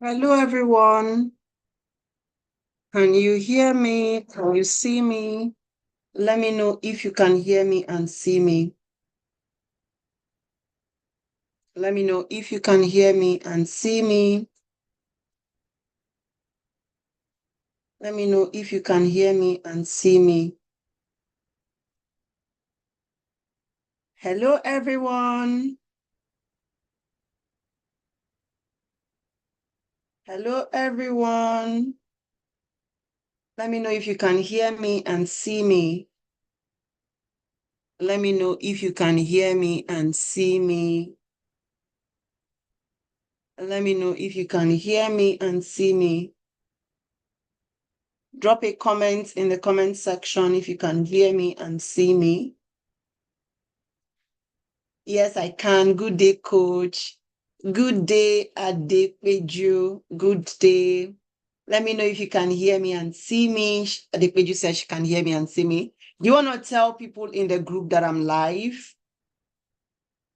Hello, everyone. Can you hear me? Can you see me? Let me know if you can hear me and see me. Let me know if you can hear me and see me. Let me know if you can hear me and see me. Hello, everyone. Hello, everyone. Let me know if you can hear me and see me. Let me know if you can hear me and see me. Let me know if you can hear me and see me. Drop a comment in the comment section if you can hear me and see me. Yes, I can. Good day, coach. Good day, Adepeju. Good day. Let me know if you can hear me and see me. Adepeju says she can hear me and see me. Do you want to tell people in the group that I'm live?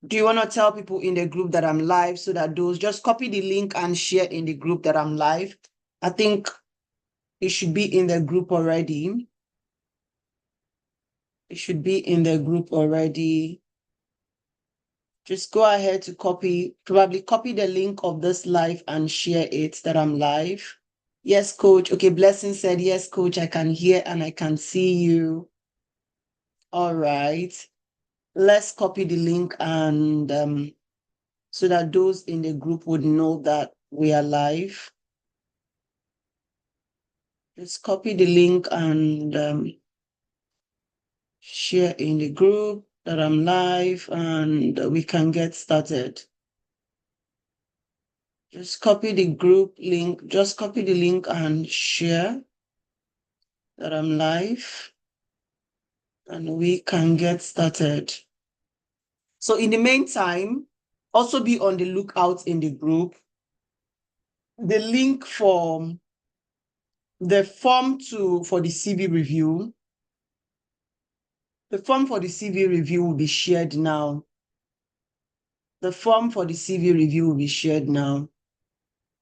Do you want to tell people in the group that I'm live so that those just copy the link and share in the group that I'm live? I think it should be in the group already. It should be in the group already. Just go ahead to probably copy the link of this live and share it that I'm live. Yes, coach. Okay, Blessing said, yes, coach, I can hear and I can see you. All right. Let's copy the link and so that those in the group would know that we are live. Just copy the link and share in the group that I'm live and we can get started. Just copy the group link, just copy the link and share that I'm live and we can get started. So in the meantime, also be on the lookout in the group. The link for the form for the CV review, the form for the CV review will be shared now. The form for the CV review will be shared now.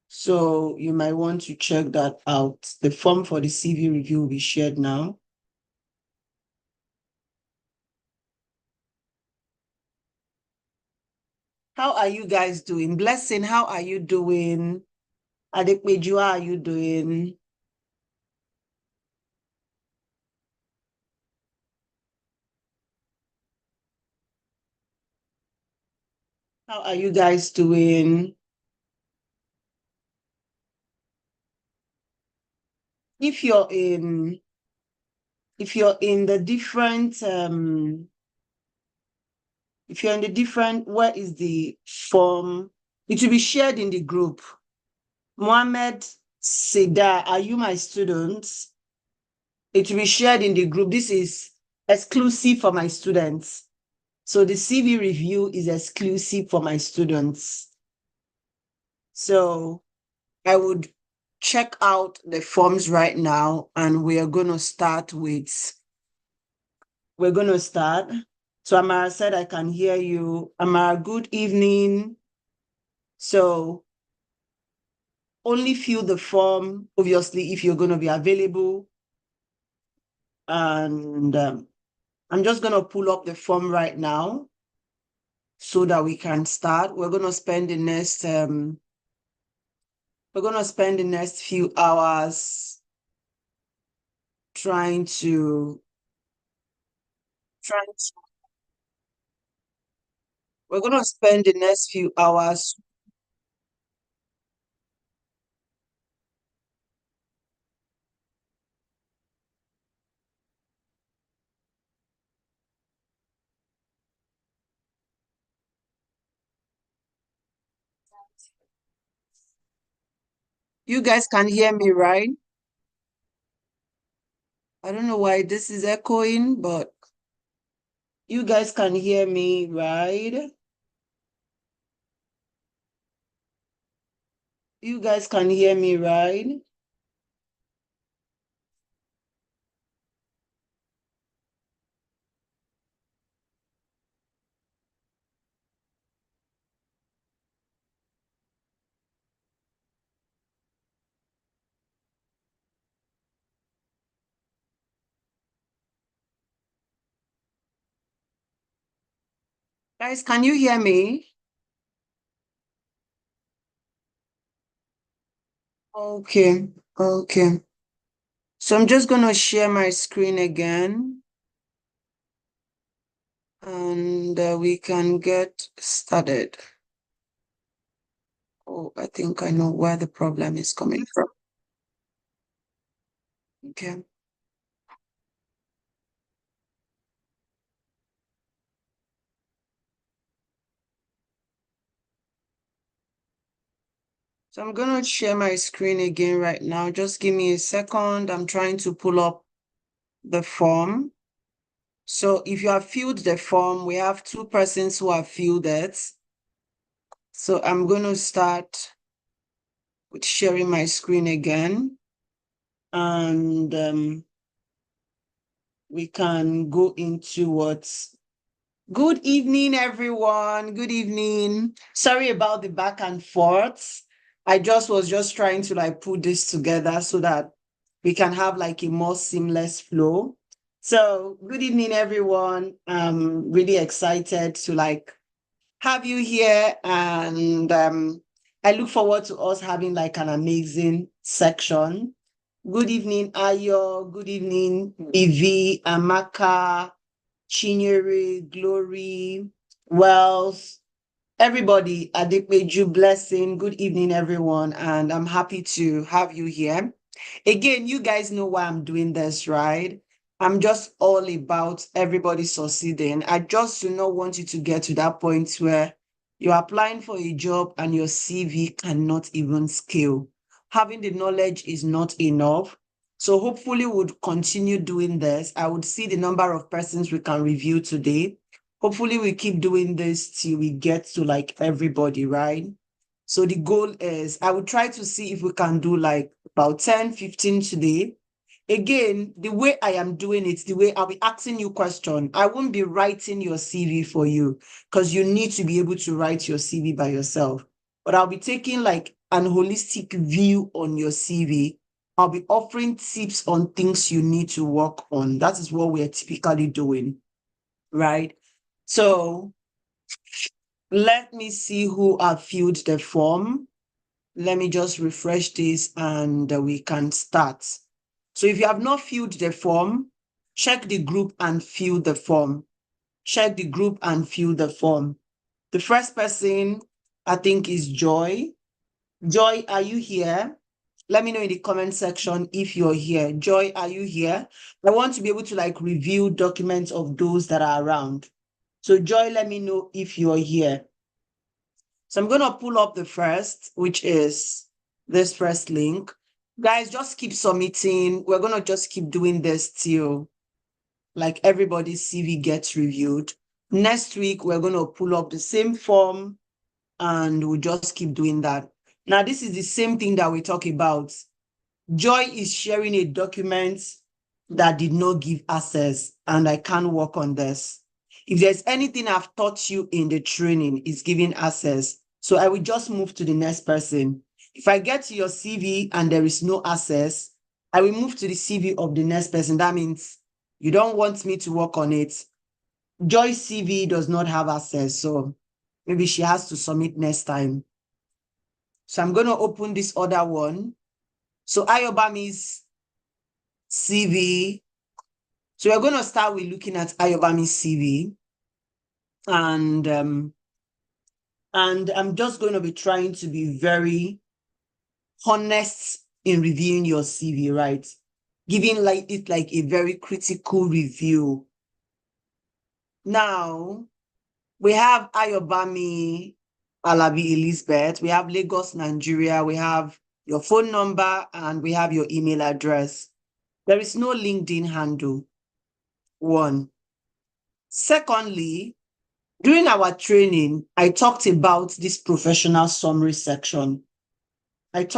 So you might want to check that out. The form for the CV review will be shared now. How are you guys doing? Blessing, how are you doing? Adepeju, how are you doing? How are you guys doing? If you're in the different if you're in the different, where is the form? It will be shared in the group. Mohammed Seda, are you my students? It will be shared in the group. This is exclusive for my students. So the CV review is exclusive for my students. So I would check out the forms right now and we're going to start. So Amara said, I can hear you. Amara, good evening. So only fill the form, obviously, if you're going to be available. And I'm just going to pull up the form right now so that we can start. We're going to spend the next few hours trying to we're going to spend the next few hours. You guys can hear me, right? I don't know why this is echoing, but you guys can hear me, right? You guys can hear me, right? Guys, can you hear me? Okay, okay. So I'm just going to share my screen again, and we can get started. Oh, I think I know where the problem is coming from. Okay. So I'm going to share my screen again right now. Just give me a second. I'm trying to pull up the form. So if you have filled the form, we have 2 persons who have filled it. So I'm going to start with sharing my screen again. And we can go into what's good evening, everyone. Good evening. Sorry about the back and forth. I was just trying to like put this together so that we can have like a more seamless flow. So good evening, everyone. I'm really excited to like have you here, and I look forward to us having like an amazing section. Good evening, Ayo. Good evening, Vivi, Amaka, Chinyere, Glory, Wealth, everybody. Adepeju, blessing. Good evening, everyone, and I'm happy to have you here. Again, you guys know why I'm doing this, right? I'm just all about everybody succeeding. I just do not want you to get to that point where you're applying for a job and your CV cannot even scale. Having the knowledge is not enough. So hopefully we would continue doing this. I would see the number of persons we can review today. Hopefully we keep doing this till we get to like everybody, right? So the goal is I will try to see if we can do like about 10, 15 today. Again, the way I am doing it, the way I'll be asking you questions, I won't be writing your CV for you because you need to be able to write your CV by yourself. But I'll be taking like an holistic view on your CV. I'll be offering tips on things you need to work on. That is what we're typically doing, right? So let me see who have filled the form. Let me just refresh this and we can start. So if you have not filled the form, check the group and fill the form. Check the group and fill the form. The first person, I think, is Joy. Joy, are you here? Let me know in the comment section if you're here. Joy, are you here? I want to be able to like review documents of those that are around. So Joy, let me know if you're here. So I'm going to pull up the first, which is this first link. Guys, just keep submitting. We're going to just keep doing this till like everybody's CV gets reviewed. Next week, we're going to pull up the same form and we'll just keep doing that. Now, this is the same thing that we talk about. Joy is sharing a document that did not give access, and I can't work on this. If there's anything I've taught you in the training, it's giving access. So I will just move to the next person. If I get to your CV and there is no access, I will move to the CV of the next person. That means you don't want me to work on it. Joy's CV does not have access, so maybe she has to submit next time. So I'm going to open this other one. So Ayobami's CV. So we're going to start with looking at Ayobami's CV. And I'm just going to be trying to be very honest in reviewing your CV, right? Giving like it like a very critical review. Now, we have Ayobami Alabi Elizabeth. We have Lagos, Nigeria. We have your phone number and we have your email address. There is no LinkedIn handle. One. Secondly, during our training, I talked about this professional summary section. And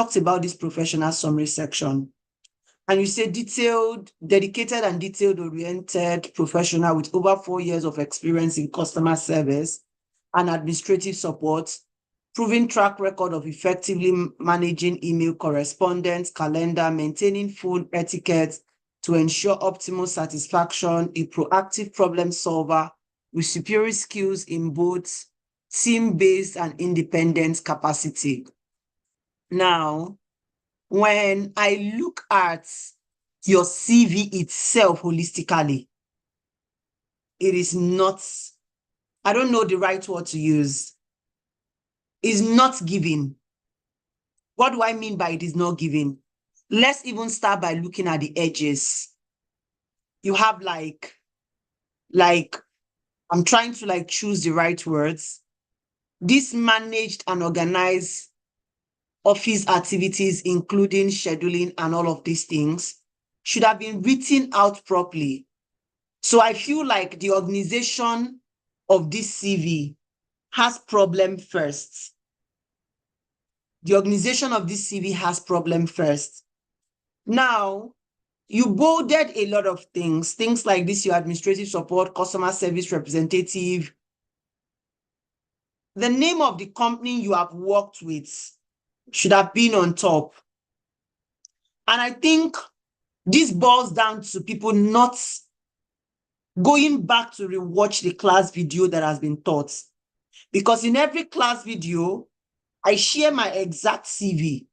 you say detailed, dedicated and detailed-oriented professional with over 4 years of experience in customer service and administrative support, proven track record of effectively managing email correspondence, calendar, maintaining phone etiquette to ensure optimal satisfaction, a proactive problem solver, with superior skills in both team-based and independent capacity. Now, when I look at your CV itself holistically, it is not, I don't know the right word to use, is not giving. What do I mean by it is not giving? Let's even start by looking at the edges. You have like I'm trying to choose the right words. This managed and organized office activities, including scheduling and all of these things, should have been written out properly. So I feel like the organization of this CV has problem first. The organization of this CV has problem first. Now, you bolded a lot of things like this, your administrative support, customer service representative. The name of the company you have worked with should have been on top. And I think this boils down to people not going back to rewatch the class video that has been taught. Because in every class video, I share my exact CV.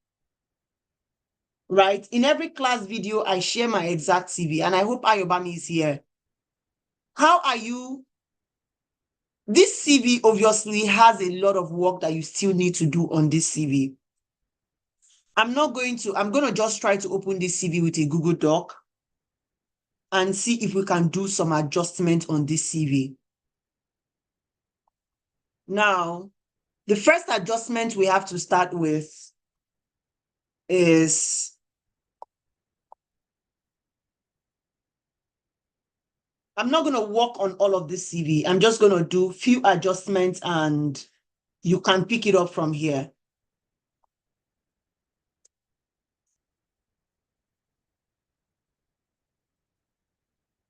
Right? In every class video, I share my exact CV. And I hope Ayobami is here. How are you? This CV obviously has a lot of work that you still need to do on this CV. I'm going to just try to open this CV with a Google Doc and see if we can do some adjustment on this CV. Now, the first adjustment we have to start with is I'm not going to work on all of this CV. I'm just going to do few adjustments and you can pick it up from here.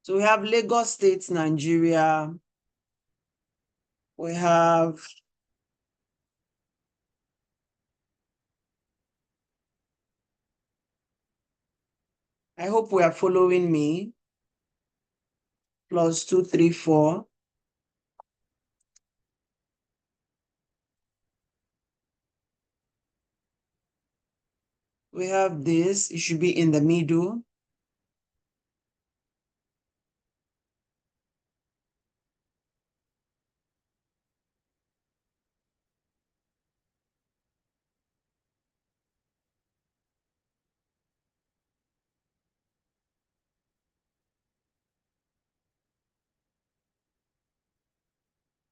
So we have Lagos State, Nigeria. We have I hope we are following me. +234. We have this, it should be in the middle.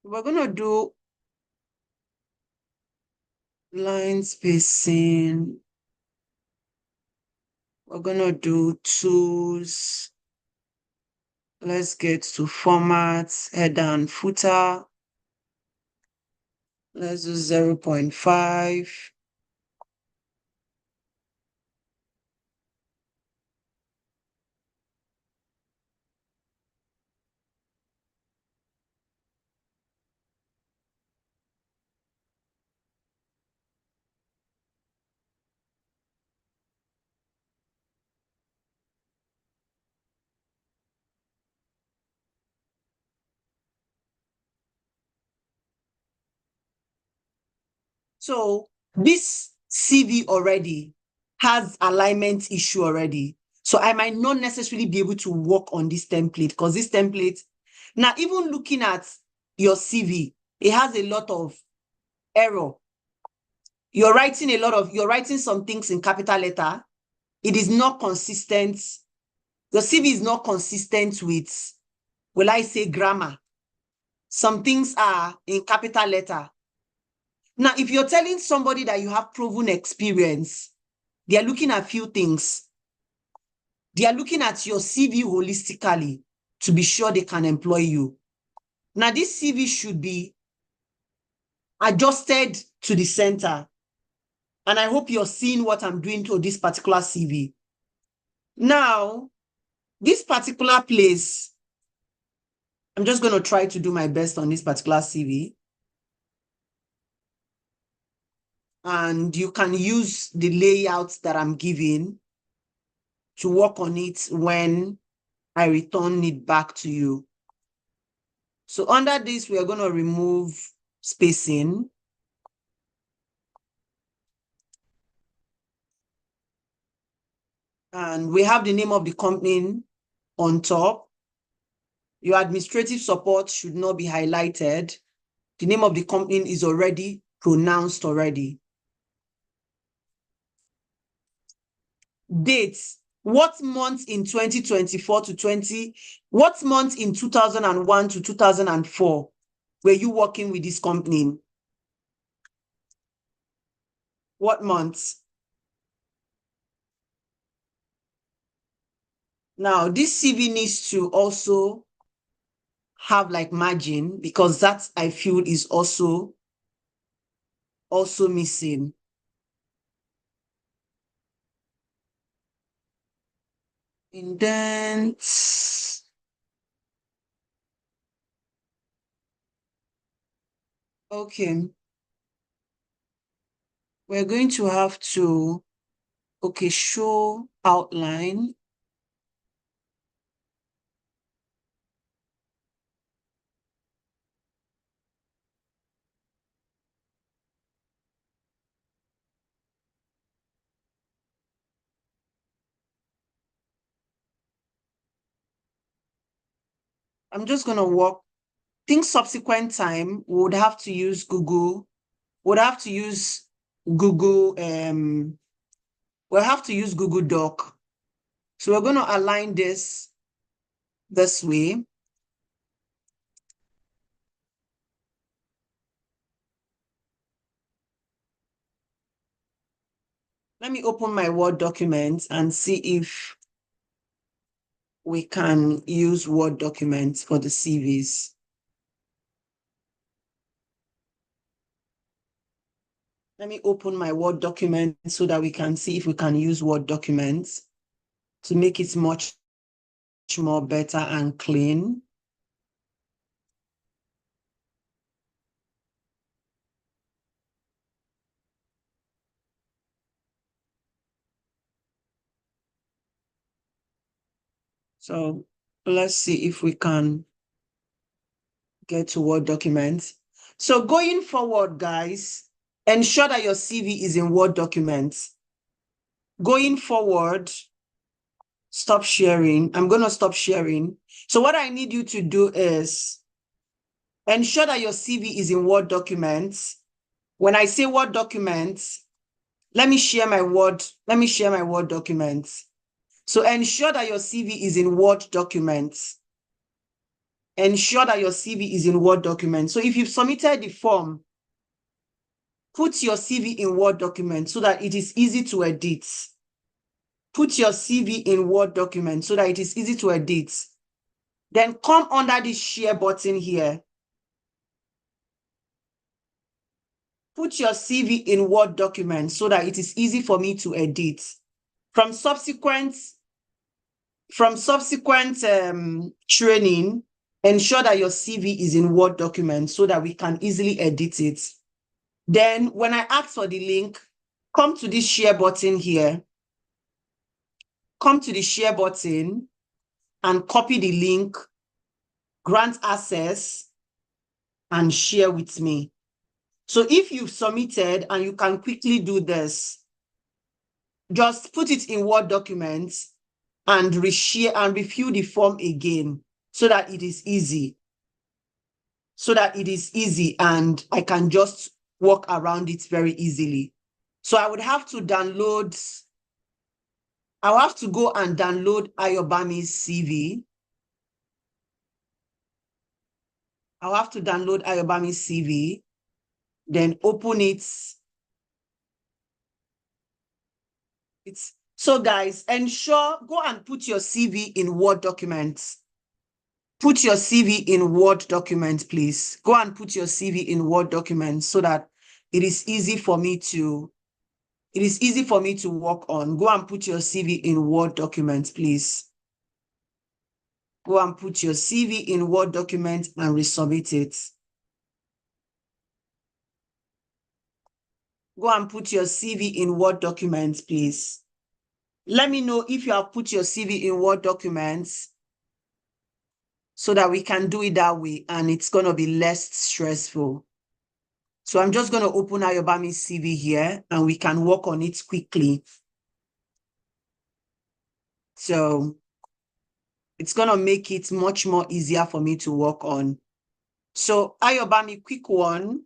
We're going to do line spacing. We're going to do tools. Let's get to formats, header and footer. Let's do 0.5. So this CV already has alignment issue already. So I might not necessarily be able to work on this template because this template, now even looking at your CV, it has a lot of error. You're writing some things in capital letter. It is not consistent. The CV is not consistent with, will I say, grammar. Some things are in capital letter. Now, if you're telling somebody that you have proven experience, they are looking at few things. They are looking at your CV holistically to be sure they can employ you. Now, this CV should be adjusted to the center. And I hope you're seeing what I'm doing to this particular CV. Now, this particular place, I'm just going to try to do my best on this particular CV. And you can use the layouts that I'm giving to work on it when I return it back to you. So under this, we are going to remove spacing. And we have the name of the company on top. Your administrative support should not be highlighted. The name of the company is already pronounced already. Dates. What month in 2024 to what month in 2001 to 2004 were you working with this company? What month? Now, this CV needs to also have like margin, because that I feel is also missing. Indents. Okay. We're going to have to, okay, show outline. I'm just going to work. Think subsequent time, we would have to use Google. We'll have to use Google. We'll have to use Google Doc. So we're going to align this way. Let me open my Word document and see if we can use Word documents for the CVs. Let me open my Word document so that we can see if we can use Word documents to make it much more better and clean. So let's see if we can get to Word documents. So going forward, guys, ensure that your CV is in Word documents. Going forward, stop sharing. I'm going to stop sharing. So what I need you to do is ensure that your CV is in Word documents. When I say Word documents, let me share my Word documents. So ensure that your CV is in Word documents. Ensure that your CV is in Word documents. So if you've submitted the form, put your CV in Word document so that it is easy to edit. Put your CV in Word document so that it is easy to edit. Then come under the share button here. Put your CV in Word document so that it is easy for me to edit. From subsequent training, ensure that your CV is in Word document so that we can easily edit it. Then when I ask for the link, come to this share button here. Come to the share button and copy the link, grant access, and share with me. So if you've submitted and you can quickly do this, just put it in Word documents and reshare and refill the form again so that it is easy. So that it is easy and I can just work around it very easily. So I would have to download, I'll have to go and download Ayobami's CV. I'll have to download Ayobami's CV, then open it. So guys, ensure, go and put your CV in Word documents. Put your CV in Word document, please. Go and put your CV in Word document so that it is easy for me to work on. Go and put your CV in Word document, please. Go and put your CV in Word document and resubmit it. Go and put your CV in Word document, please. Let me know if you have put your CV in Word documents. so that we can do it that way and it's going to be less stressful. So I'm just going to open Ayobami's CV here and we can work on it quickly. So it's going to make it much more easier for me to work on. So Ayobami, quick one.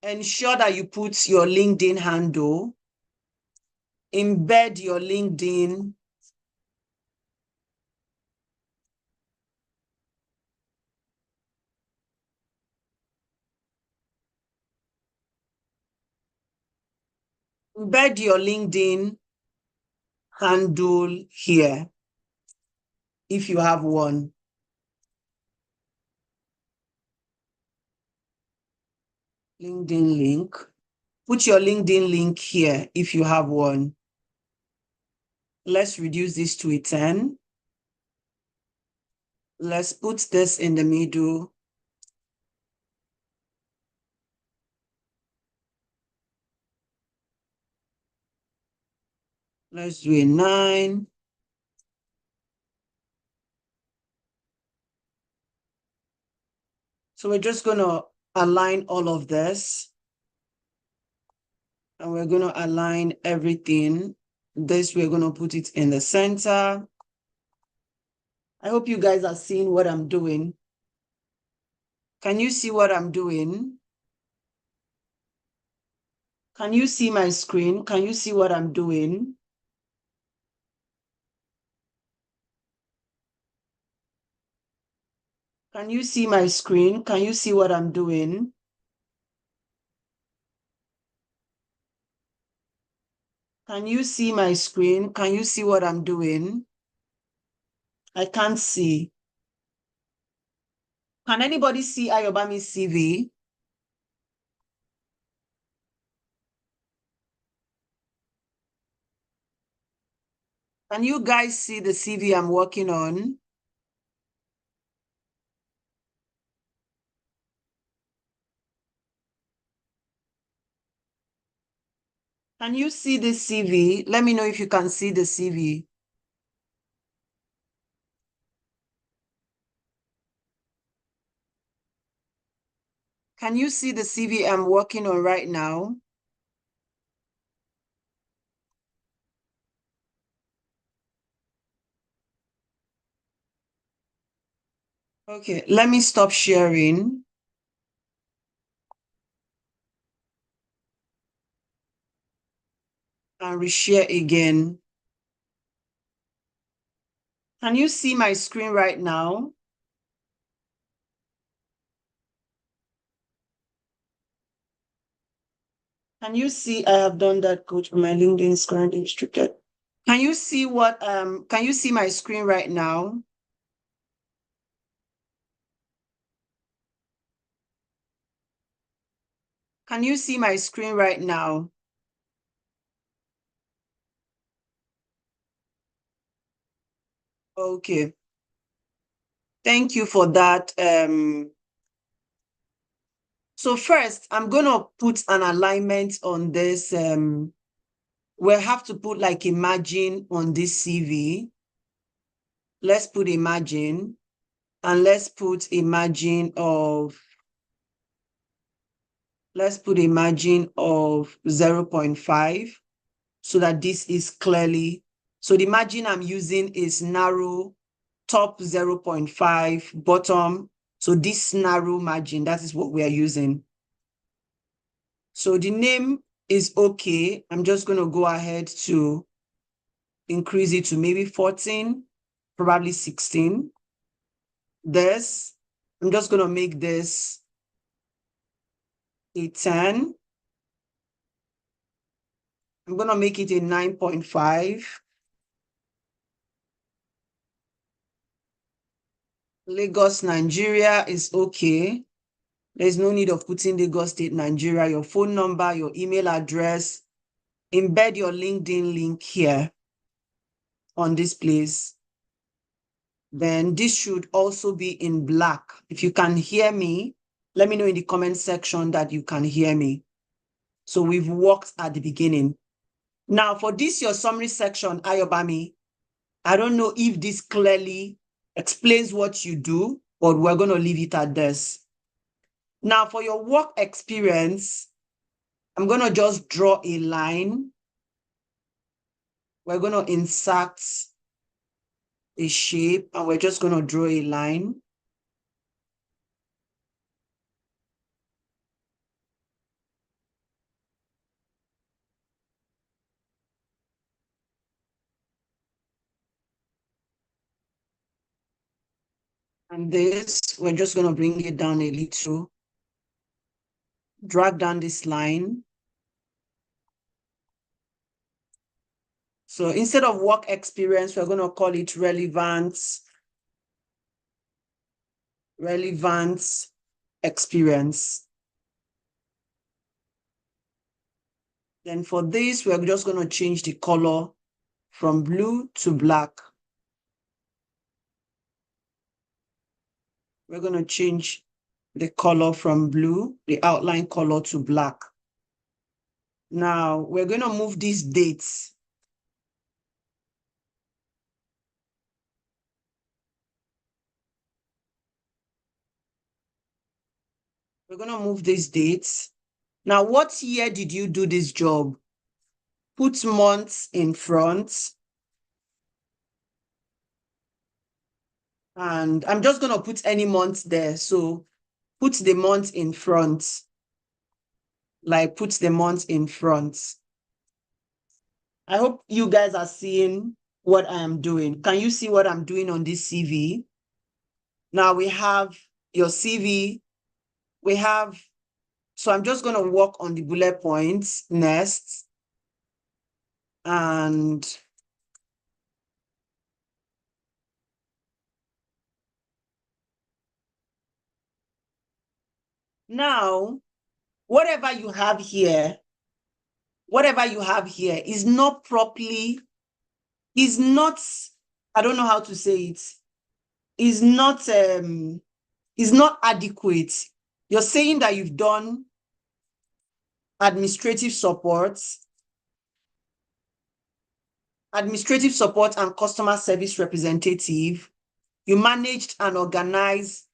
Ensure that you put your LinkedIn handle, embed your LinkedIn, embed your LinkedIn handle here, if you have one. LinkedIn link. Put your LinkedIn link here if you have one. Let's reduce this to a 10. Let's put this in the middle. Let's do a 9. So we're just going to align all of this. And we're going to align everything. This, we're going to put it in the center. I hope you guys are seeing what I'm doing. Can you see what I'm doing? Can you see my screen? Can you see what I'm doing? Can you see my screen? Can you see what I'm doing? Can you see my screen? Can you see what I'm doing? I can't see. Can anybody see Ayobami's CV? Can you guys see the CV I'm working on? Can you see the CV? Let me know if you can see the CV. Can you see the CV I'm working on right now? Okay, let me stop sharing. And reshare again. Can you see my screen right now? Can you see I have done that, coach? My LinkedIn is currently restricted. Can you see what can you see my screen right now? Can you see my screen right now? Okay. Thank you for that. So first, I'm going to put an alignment on this. We'll have to put like a margin on this CV. Let's put a margin. And let's put a margin of, let's put a margin of 0.5 so that this is clearly, so the margin I'm using is narrow, top 0.5, bottom. So this narrow margin, that is what we are using. So the name is okay. I'm just going to go ahead to increase it to maybe 14, probably 16. This, I'm just going to make this a 10. I'm going to make it a 9.5. Lagos, Nigeria is okay. There's no need of putting Lagos State, Nigeria, your phone number, your email address. Embed your LinkedIn link here on this place. Then this should also be in black. If you can hear me, let me know in the comment section that you can hear me. So we've worked at the beginning. Now for this, your summary section, Ayobami, I don't know if this clearly explains what you do, but we're going to leave it at this. Now, for your work experience, I'm going to just draw a line. We're going to insert a shape, and we're just going to draw a line. And this, we're just going to bring it down a little. Drag down this line. So instead of work experience, we're going to call it relevant experience. Then for this, we're just going to change the color from blue to black. We're going to change the color from blue, the outline color, to black. Now, we're going to move these dates. We're going to move these dates. Now, what year did you do this job? Put months in front. And I'm just going to put any month there. So put the month in front. Like put the month in front. I hope you guys are seeing what I am doing. Can you see what I'm doing on this CV? Now we have your CV. So I'm just going to work on the bullet points next. And now, whatever you have here is not properly, I don't know how to say it, is not adequate. You're saying that you've done administrative support and customer service representative. You managed and organized.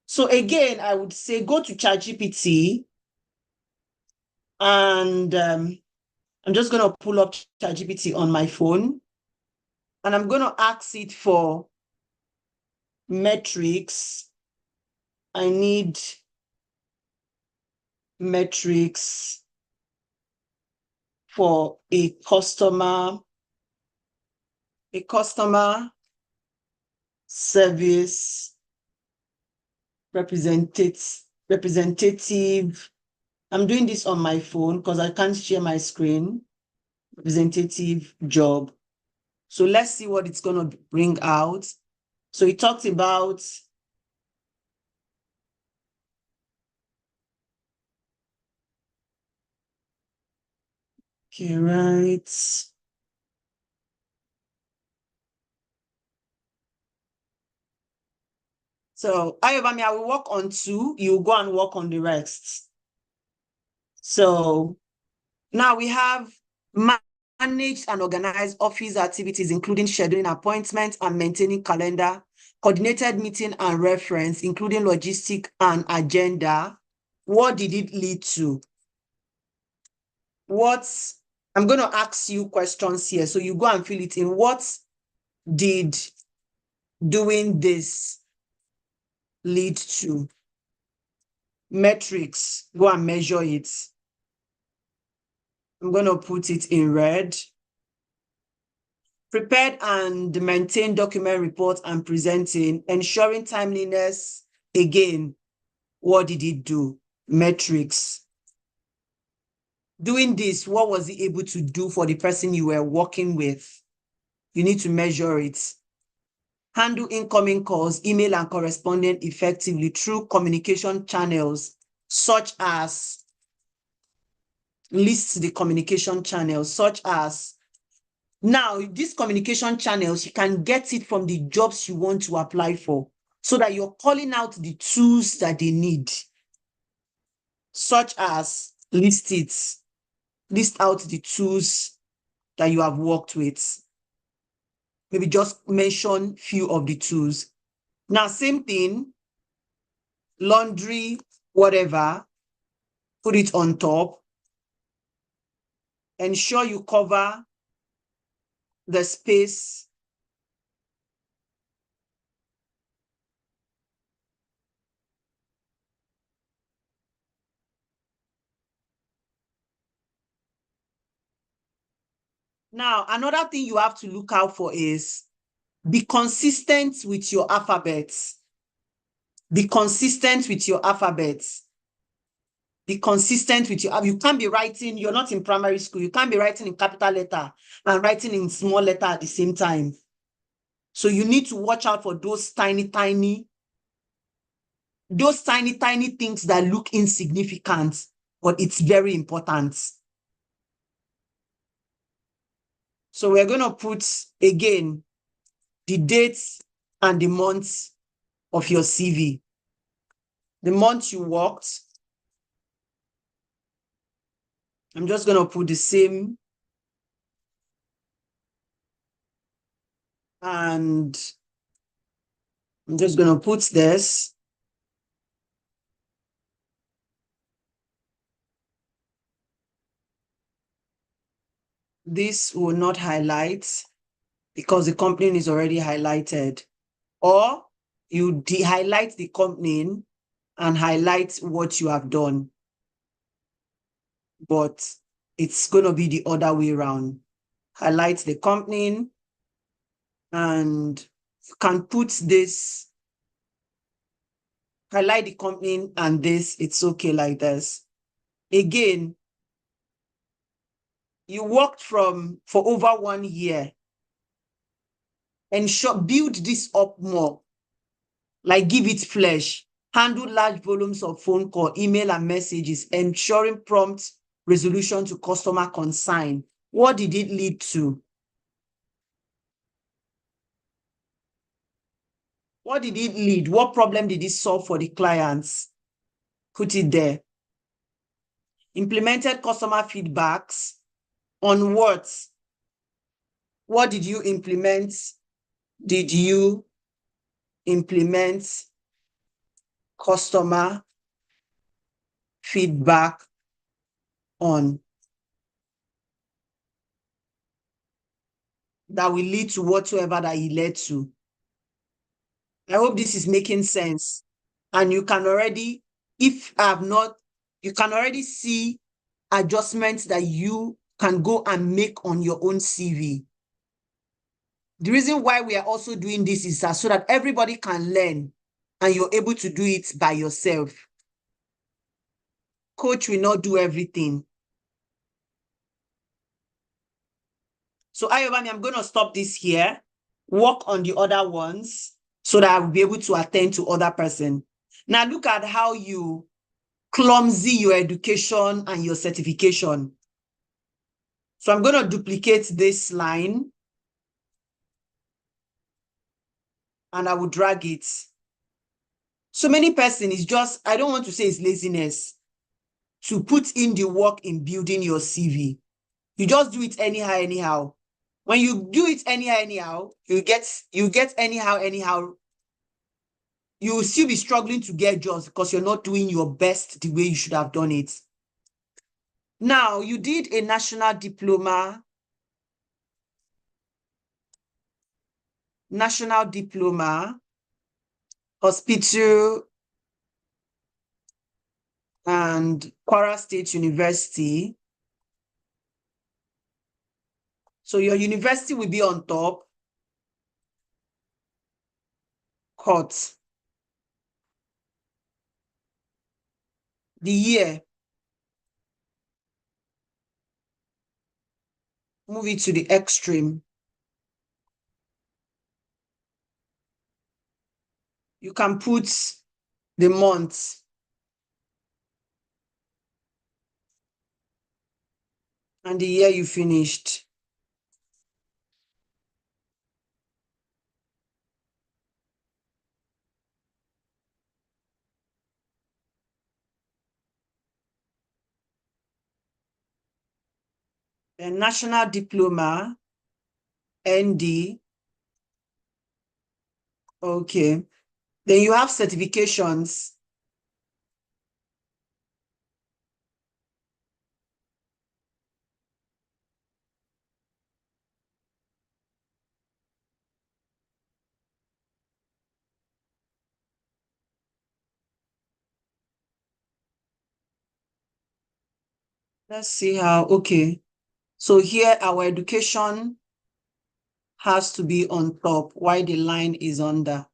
So again, I would say go to ChatGPT, and I'm just going to pull up ChatGPT on my phone, and I'm going to ask it for metrics. I need metrics for a customer service representative. I'm doing this on my phone because I can't share my screen. Representative job. So let's see what it's going to bring out. So it talked about okay, right. So I will work on 2. You go and work on the rest. So now we have managed and organized office activities, including scheduling appointments and maintaining calendar, coordinated meeting and reference, including logistic and agenda. What did it lead to? I'm going to ask you questions here. So you go and fill it in. What did doing this lead to? Metrics, go and measure it. I'm going to put it in red. Prepared and maintain document reports and presenting, ensuring timeliness. Again, what did it do? Metrics. Doing this, what was it able to do for the person you were working with? You need to measure it. Handle incoming calls, email, and correspondence effectively through communication channels, such as list the communication channels, such as now these communication channels, you can get it from the jobs you want to apply for, so that you're calling out the tools that they need, such as list out the tools that you have worked with. maybe just mention few of the tools. Now, same thing, laundry, whatever, put it on top. Ensure you cover the space. Now, another thing you have to look out for is be consistent with your alphabets. Be consistent with your alphabets. Be consistent with you can't be writing, you're not in primary school, you can't be writing in capital letter and writing in small letter at the same time. So you need to watch out for those tiny things that look insignificant, but it's very important. So we're going to put, again, the dates and the months of your CV. The month you worked, I'm just going to put the same, and I'm just going to put this. This will not highlight because the company is already highlighted. Or you highlight the company and highlight what you have done. But it's going to be the other way around. Highlight the company, and you can put this, highlight the company and this, it's okay like this. Again, you worked for over 1 year. Build this up more. Like give it flesh. Handle large volumes of phone call, email, and messages, ensuring prompt resolution to customer concern. What did it lead to? What did it lead? What problem did it solve for the clients? Put it there. Implemented customer feedbacks on what? What did you implement? Did you implement customer feedback on? That will lead to whatsoever that he led to. I hope this is making sense. And you can already, if I have not, you can already see adjustments that you can go and make on your own CV. The reason why we are also doing this is so that everybody can learn and you're able to do it by yourself. Coach will not do everything. So Ayobami, I'm going to stop this here, work on the other ones so that I will be able to attend to other person. Now look at how you clumsy your education and your certification. So I'm going to duplicate this line and I will drag it. So many person is just, I don't want to say it's laziness, to put in the work in building your CV. You just do it anyhow. When you do it anyhow, you get anyhow. You will still be struggling to get jobs because you're not doing your best the way you should have done it. Now, you did a national diploma, hospital, and Kwara State University. So your university will be on top. Cut. The year. Move it to the extreme. You can put the month. And the year you finished. A national diploma, ND, Okay. Then you have certifications. Let's see how, okay. So here our education has to be on top while the line is under.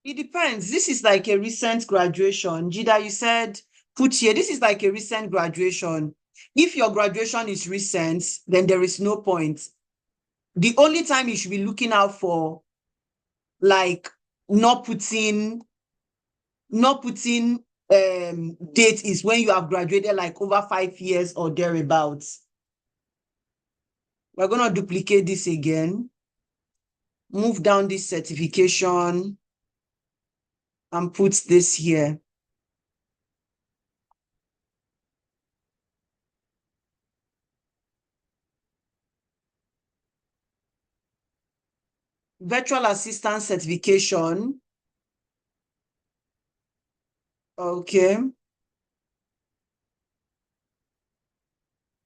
It depends. This is like a recent graduation. Jida, you said put here, this is like a recent graduation. If your graduation is recent, then there is no point. The only time you should be looking out for, like, not putting date is when you have graduated like over 5 years or thereabouts. We're going to duplicate this again. Move down this certification and put this here. Virtual assistant certification. Okay.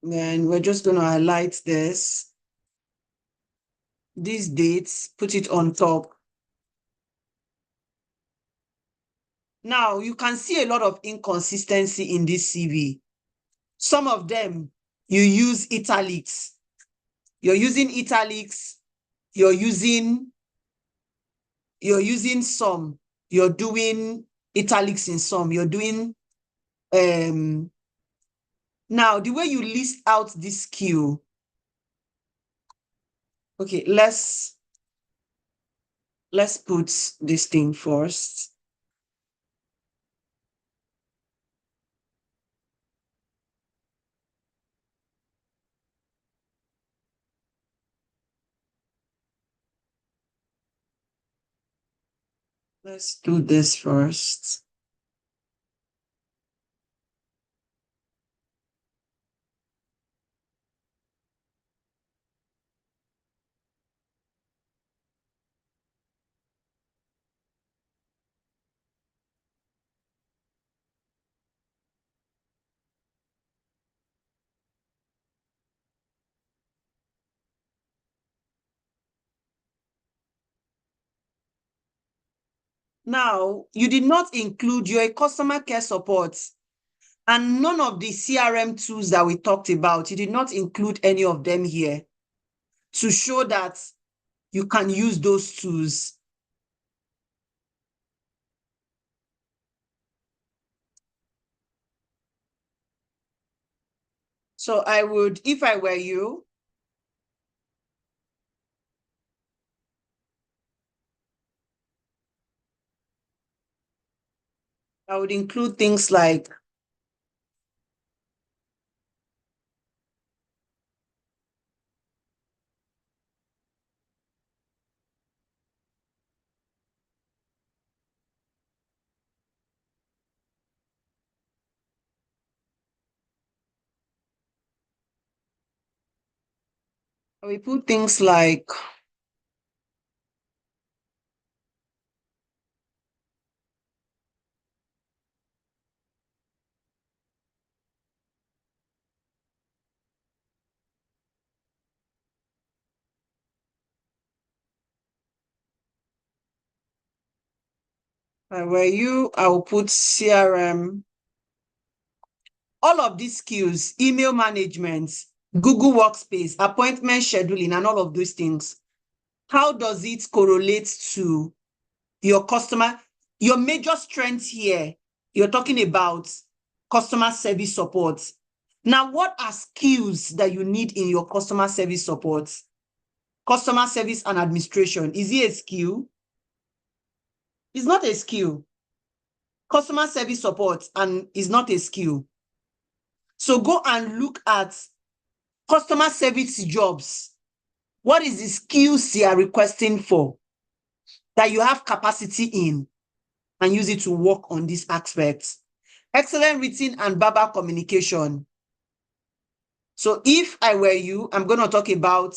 Then we're just going to highlight this. These dates, put it on top. Now, you can see a lot of inconsistency in this CV. Some of them, you use italics. You're using italics. You're using some. You're doing italics in some. You're doing... now, the way you list out this skill... Okay, let's put this thing first. Let's do this first. Now, you did not include your customer care support and none of the CRM tools that we talked about. You did not include any of them here to show that you can use those tools. So I would, if I were you, I would include things like we put things like if I were you, I will put CRM. All of these skills, email management, Google Workspace, appointment scheduling, and all of those things. How does it correlate to your customer? Your major strength here, you're talking about customer service support. Now, what are skills that you need in your customer service support? Customer service and administration, is it a skill? It's not a skill. Customer service support and is not a skill. So go and look at customer service jobs. What is the skills you are requesting for? that you have capacity in and use it to work on these aspects. Excellent written and verbal communication. So if I were you, I'm going to talk about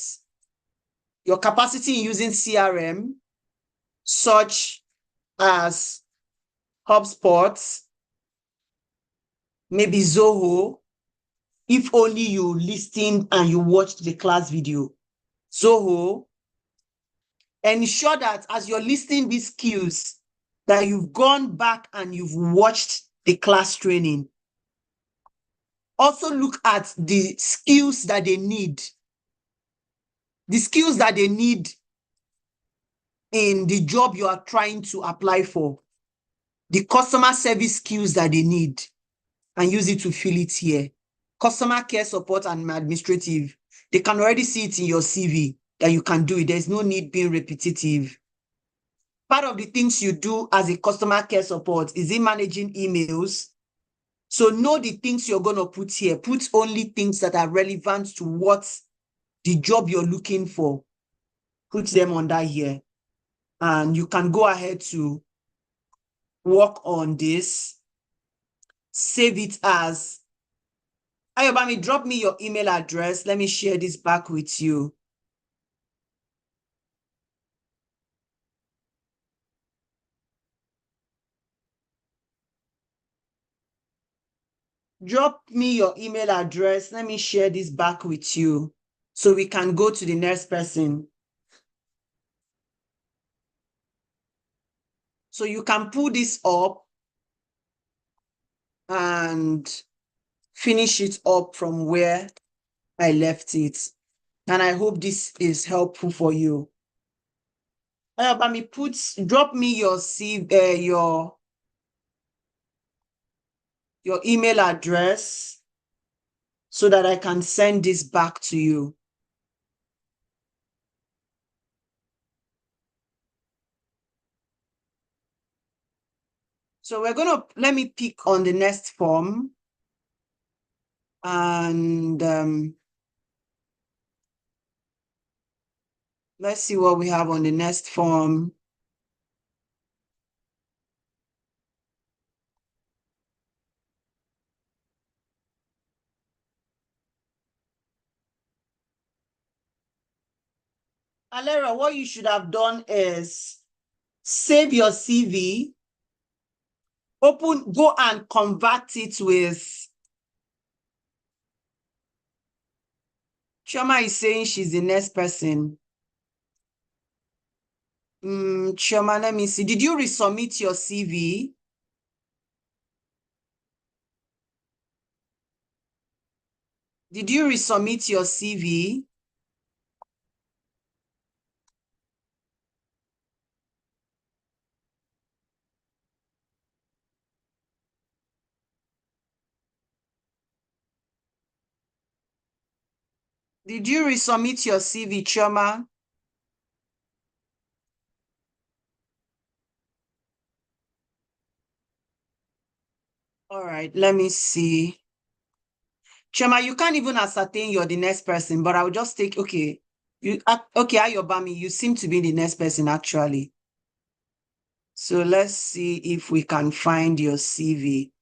your capacity in using CRM, such as HubSpot, maybe Zoho, if only you listened and you watched the class video. Zoho, ensure that as you're listing these skills, that you've gone back and you've watched the class training. Also look at the skills that they need. The skills that they need in the job you are trying to apply for. The customer service skills that they need, and use it to fill it here. Customer care support and administrative. They can already see it in your CV that you can do it. There's no need being repetitive. Part of the things you do as a customer care support is in managing emails. So know the things you're going to put here. Put only things that are relevant to what the job you're looking for. Put them under here. And you can go ahead to work on this. Save it as, Ayobami, drop me your email address. Let me share this back with you. Drop me your email address. Let me share this back with you so we can go to the next person. So you can pull this up and finish it up from where I left it. And I hope this is helpful for you. Ayobami, drop me your your email address so that I can send this back to you. So let me pick on the next form. And let's see what we have on the next form. Alera, what you should have done is save your CV, go and convert it with, Chioma is saying she's the next person. Chioma, let me see. Did you resubmit your CV? Did you resubmit your CV? Did you resubmit your CV, Chioma? All right, let me see. Chioma, you can't even ascertain you're the next person, but I'll just take, okay. Okay, Ayobami, you seem to be the next person actually. So let's see if we can find your CV.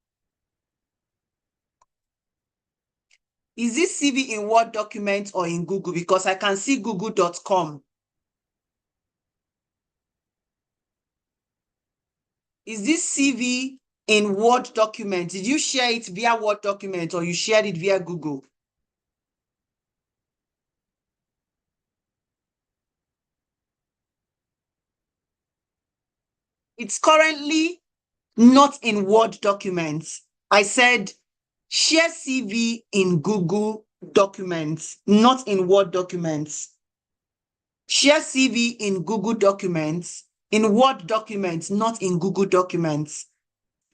Is this CV in Word document or in Google? Because I can see google.com. Is this CV in Word document? Did you share it via Word document or you shared it via Google? It's currently not in Word documents. I said share CV in Google documents, not in Word documents. Share CV in Google documents, in Word documents, not in Google documents,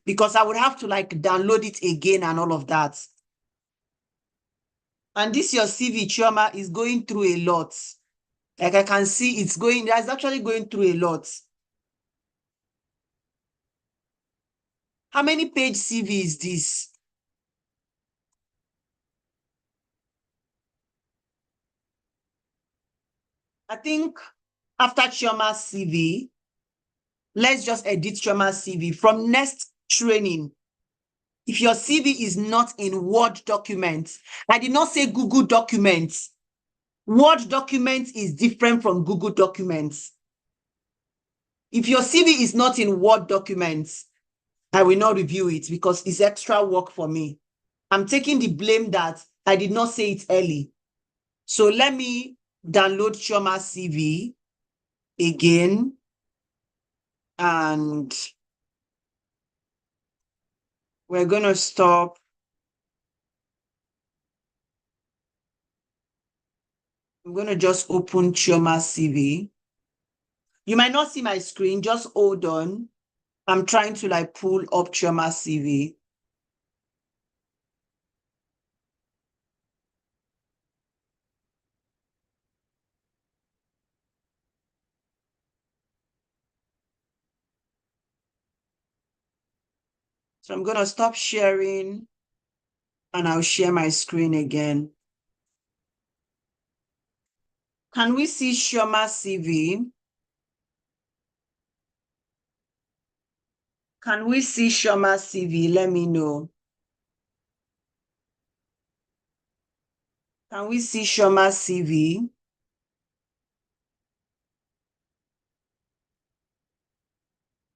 because I would have to like download it again and all of that. And this your CV, Chioma, is going through a lot. Like I can see it's actually going through a lot. How many page CV is this? I think after Chioma's CV, let's just edit Chioma's CV. From next training, if your CV is not in Word documents, I did not say Google Documents. Word documents is different from Google Documents. If your CV is not in Word documents, I will not review it because it's extra work for me. I'm taking the blame that I did not say it early. So let me download Chioma's CV again, and we're going to stop. I'm going to just open Chioma's CV. You might not see my screen, just hold on. I'm trying to like pull up Chioma's CV. So I'm going to stop sharing and I'll share my screen again. Can we see Chioma's CV? Can we see Chioma's CV? Let me know. Can we see Chioma's CV?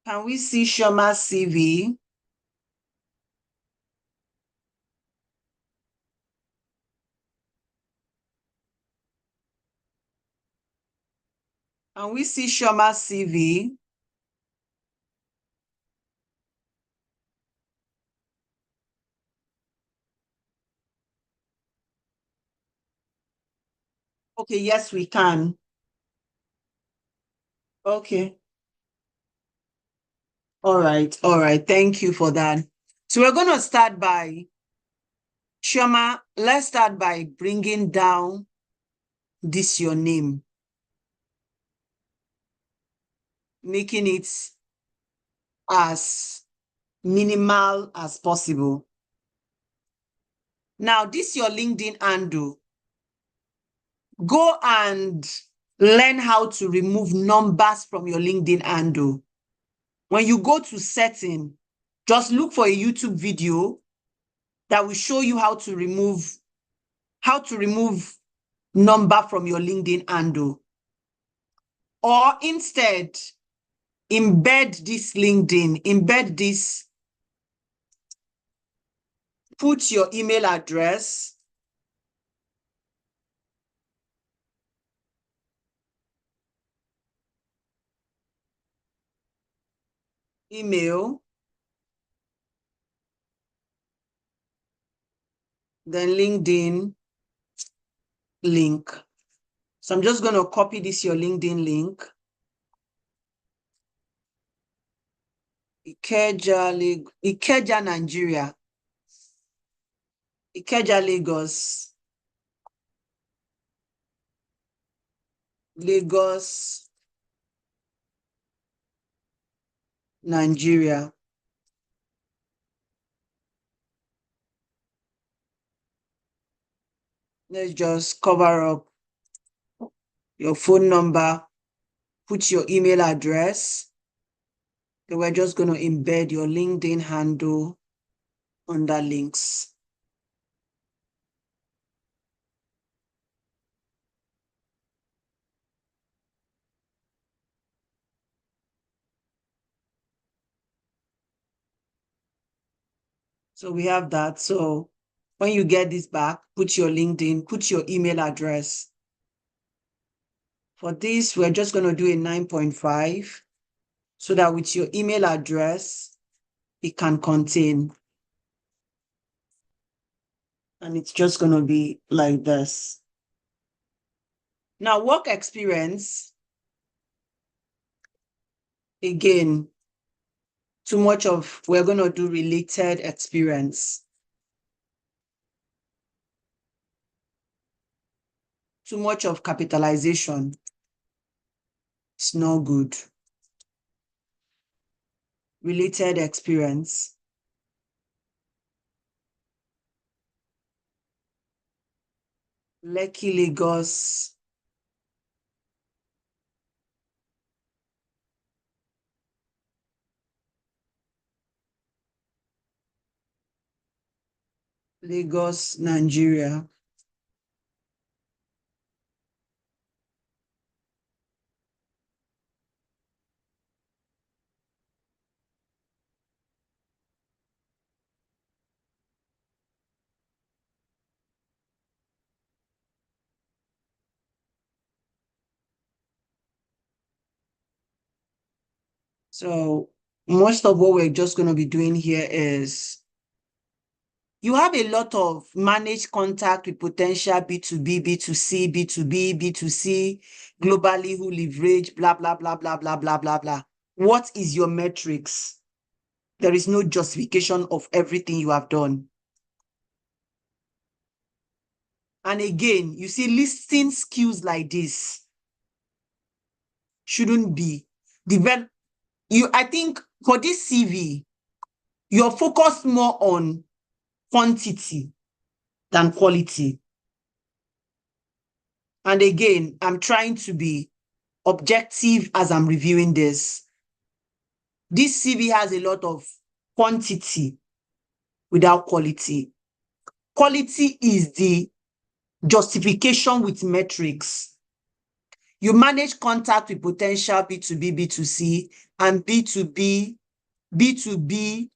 Can we see Chioma's CV? Can we see Chioma's CV? Okay, yes, we can. Okay. All right. All right. Thank you for that. So we're going to start by, Chioma, let's start by bringing down this your name, making it as minimal as possible. Now, this your LinkedIn handle. Go and learn how to remove numbers from your LinkedIn handle. When you go to setting, just look for a YouTube video that will show you how to remove number from your LinkedIn handle. Or instead, embed this LinkedIn, embed this, put your email address, email, then LinkedIn link. So I'm just going to copy this, your LinkedIn link. Ikeja, Nigeria. Ikeja, Lagos. Lagos, Nigeria. Let's just cover up your phone number, put your email address. Then we're just going to embed your LinkedIn handle under links. So we have that. So when you get this back, put your LinkedIn, put your email address. For this, we're just going to do a 9.5 so that with your email address, it can contain. And it's just going to be like this. Now, work experience. Again, too much of, we're going to do related experience. Too much of capitalization. It's not good. Related experience. Lekki, Lagos. Lagos, Nigeria. So most of what we're just going to be doing here is you have a lot of managed contact with potential B2B, B2C, B2B, B2C, globally who leverage, blah, blah, blah, blah, blah, blah, blah, blah. What is your metrics? There is no justification of everything you have done. And again, you see, listing skills like this shouldn't be developed. I think for this CV, you're focused more on quantity than quality. And again, I'm trying to be objective as I'm reviewing this. This CV has a lot of quantity without quality. Quality is the justification with metrics. You manage contact with potential B2B, B2C, and B2B, B2B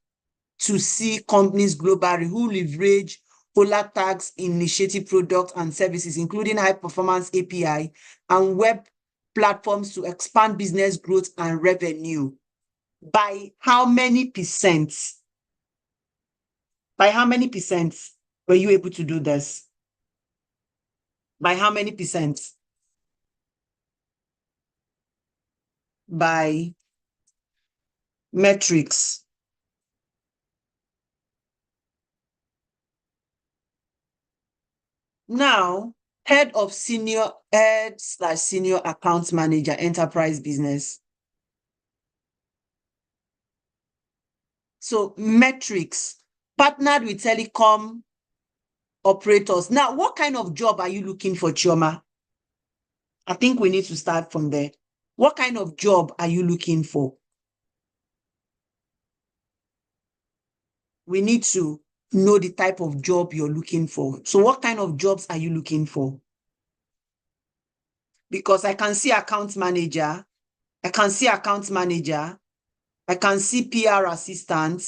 to C companies globally who leverage Polar Tags initiative products and services, including high-performance API and web platforms to expand business growth and revenue. By how many percent? By how many percent were you able to do this? By how many percent? By metrics. Now, head/senior account manager, enterprise business. So metrics, partnered with telecom operators. Now, what kind of job are you looking for, Chioma? I think we need to start from there. What kind of job are you looking for? We need to know the type of job you're looking for. So what kind of jobs are you looking for? Because I can see account manager, I can see PR assistant,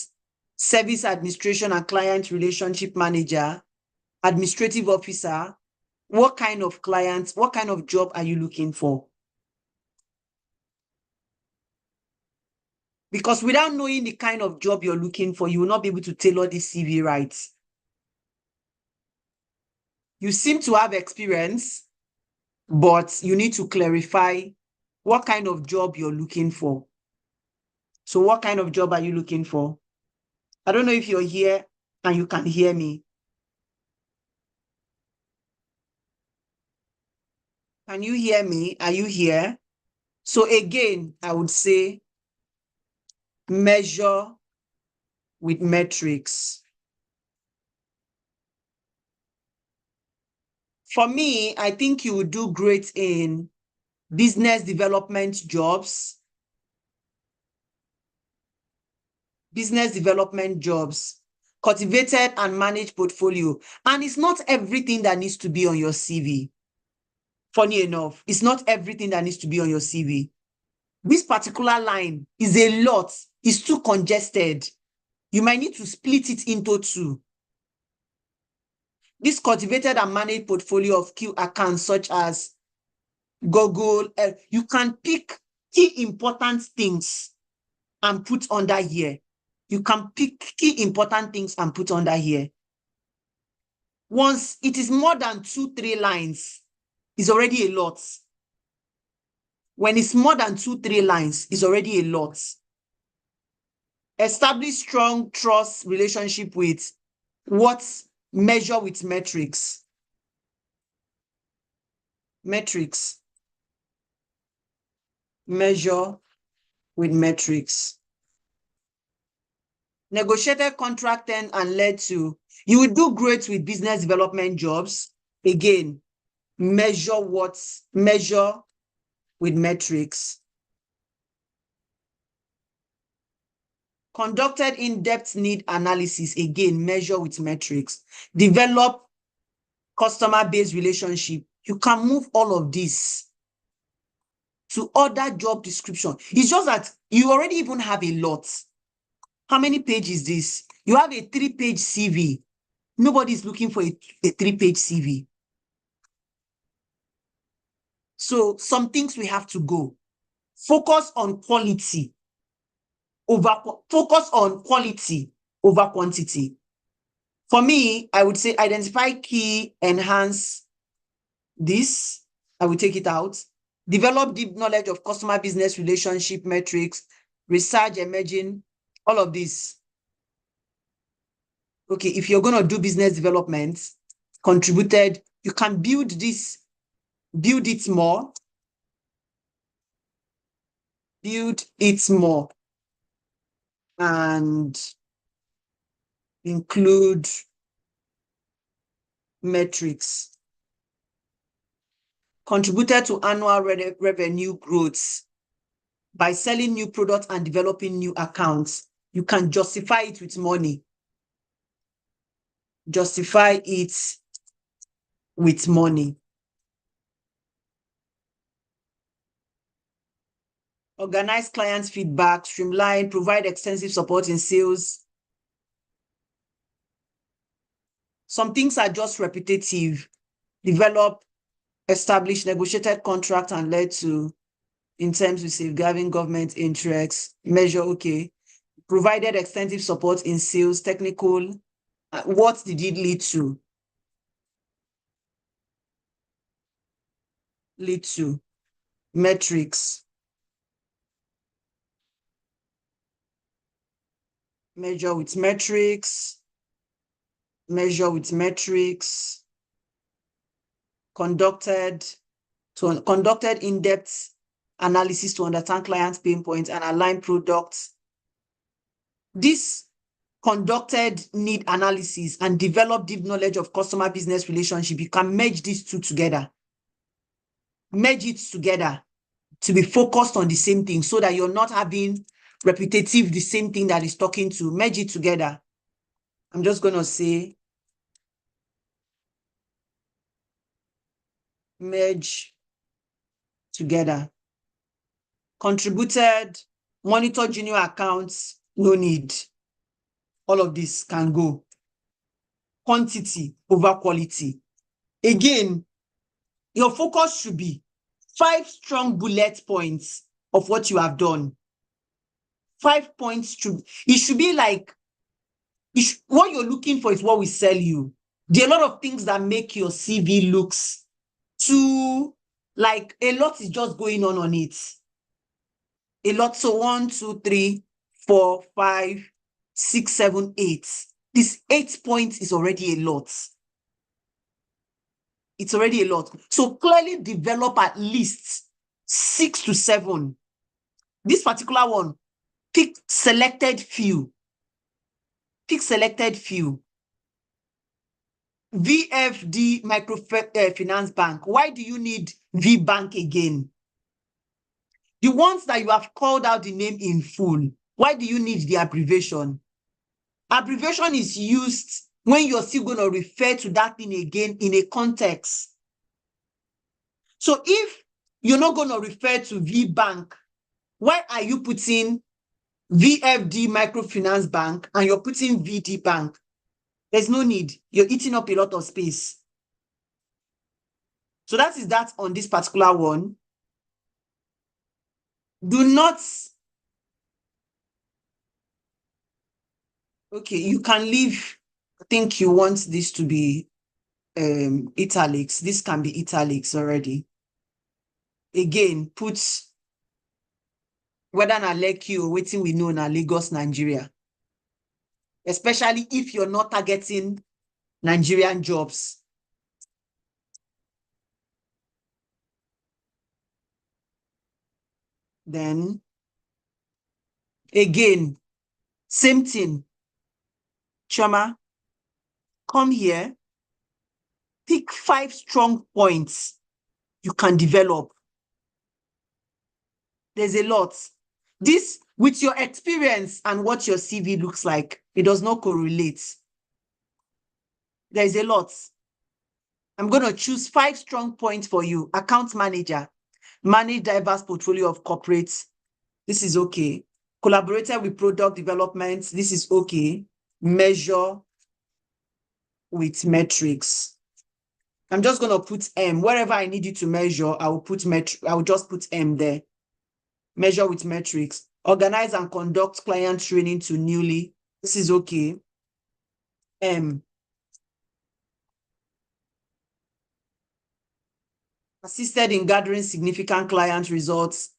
service administration and client relationship manager, administrative officer. What kind of clients, what kind of job are you looking for? Because without knowing the kind of job you're looking for, you will not be able to tailor this CV right. You seem to have experience, but you need to clarify what kind of job you're looking for. So what kind of job are you looking for? I don't know if you're here and you can hear me. Can you hear me? Are you here? So again, I would say measure with metrics. For me, I think you would do great in business development jobs. Cultivated and managed portfolio. And it's not everything that needs to be on your CV. Funny enough, it's not everything that needs to be on your CV. This particular line is a lot. It's too congested. You might need to split it into two. This cultivated and managed portfolio of key accounts such as Google, you can pick key important things and put under here. You can pick key important things and put under here. Once it is more than 2-3 lines, it's already a lot. When it's more than 2-3 lines, it's already a lot. Establish strong trust relationship with what? Measure with metrics. Metrics. Measure with metrics. Negotiated contract term and led to, you will do great with business development jobs. Again, measure what? Measure with metrics. Conducted in-depth need analysis, again, measure with metrics. Develop customer-based relationship. You can move all of this to other job description. It's just that you already even have a lot. How many pages is this? You have a 3-page CV. Nobody's looking for a 3-page CV. So some things we have to go. Focus on quality over quantity. For me, I would say identify key, enhance this. I will take it out. Develop deep knowledge of customer business relationship metrics, research emerging, all of this. Okay, if you're going to do business development, contributed, you can build this, build it more, and include metrics. Contributed to annual revenue growth by selling new products and developing new accounts. You can justify it with money. Justify it with money. Organize client feedback, streamline, provide extensive support in sales. Some things are just repetitive. Develop, establish negotiated contract and led to, in terms with safeguarding government interests. Measure, okay. Provided extensive support in sales, technical. What did it lead to? Lead to metrics. Measure with metrics. Measure with metrics. Conducted in-depth analysis to understand client pain points and align products. This conducted need analysis and develop deep knowledge of customer business relationship. You can merge these two together. Merge it together to be focused on the same thing so that you're not having repetitive, the same thing that is talking to. Merge it together. I'm just going to say merge together. Contributed, monitor junior accounts, no need. All of this can go. Quantity over quality. Again, your focus should be 5 strong bullet points of what you have done. 5 points. It should be like, what you're looking for is what we sell you. There are a lot of things that make your CV looks too, like a lot is just going on it. A lot. So 1, 2, 3, 4, 5, 6, 7, 8. This 8 points is already a lot. It's already a lot. So clearly develop at least 6 to 7. This particular one, pick selected few. Pick selected few. VFD Microfinance Bank. Why do you need V Bank again? The ones that you have called out the name in full, why do you need the abbreviation? Abbreviation is used when you're still going to refer to that thing again in a context. So if you're not going to refer to V Bank, why are you putting VFD Microfinance Bank and you're putting VD Bank? There's no need. You're eating up a lot of space. So that is that on this particular one. Do not. Okay, you can leave. I think you want this to be italics. This can be italics already. Again, put whether na Lekki or waiting we know na Lagos, Nigeria. Especially if you're not targeting Nigerian jobs. Then, again, same thing. Chama, come here. Pick 5 strong points you can develop. There's a lot. This With your experience and what your CV looks like, it does not correlate. There is a lot. I'm going to choose 5 strong points for you. Account manager, manage diverse portfolio of corporates. This is okay. Collaborated with product development. This is okay. Measure with metrics. I'm just going to put M. Wherever I need you to measure, I will just put M there. Measure with metrics. Organize and conduct client training to newly. This is okay. M. Assisted in gathering significant client results,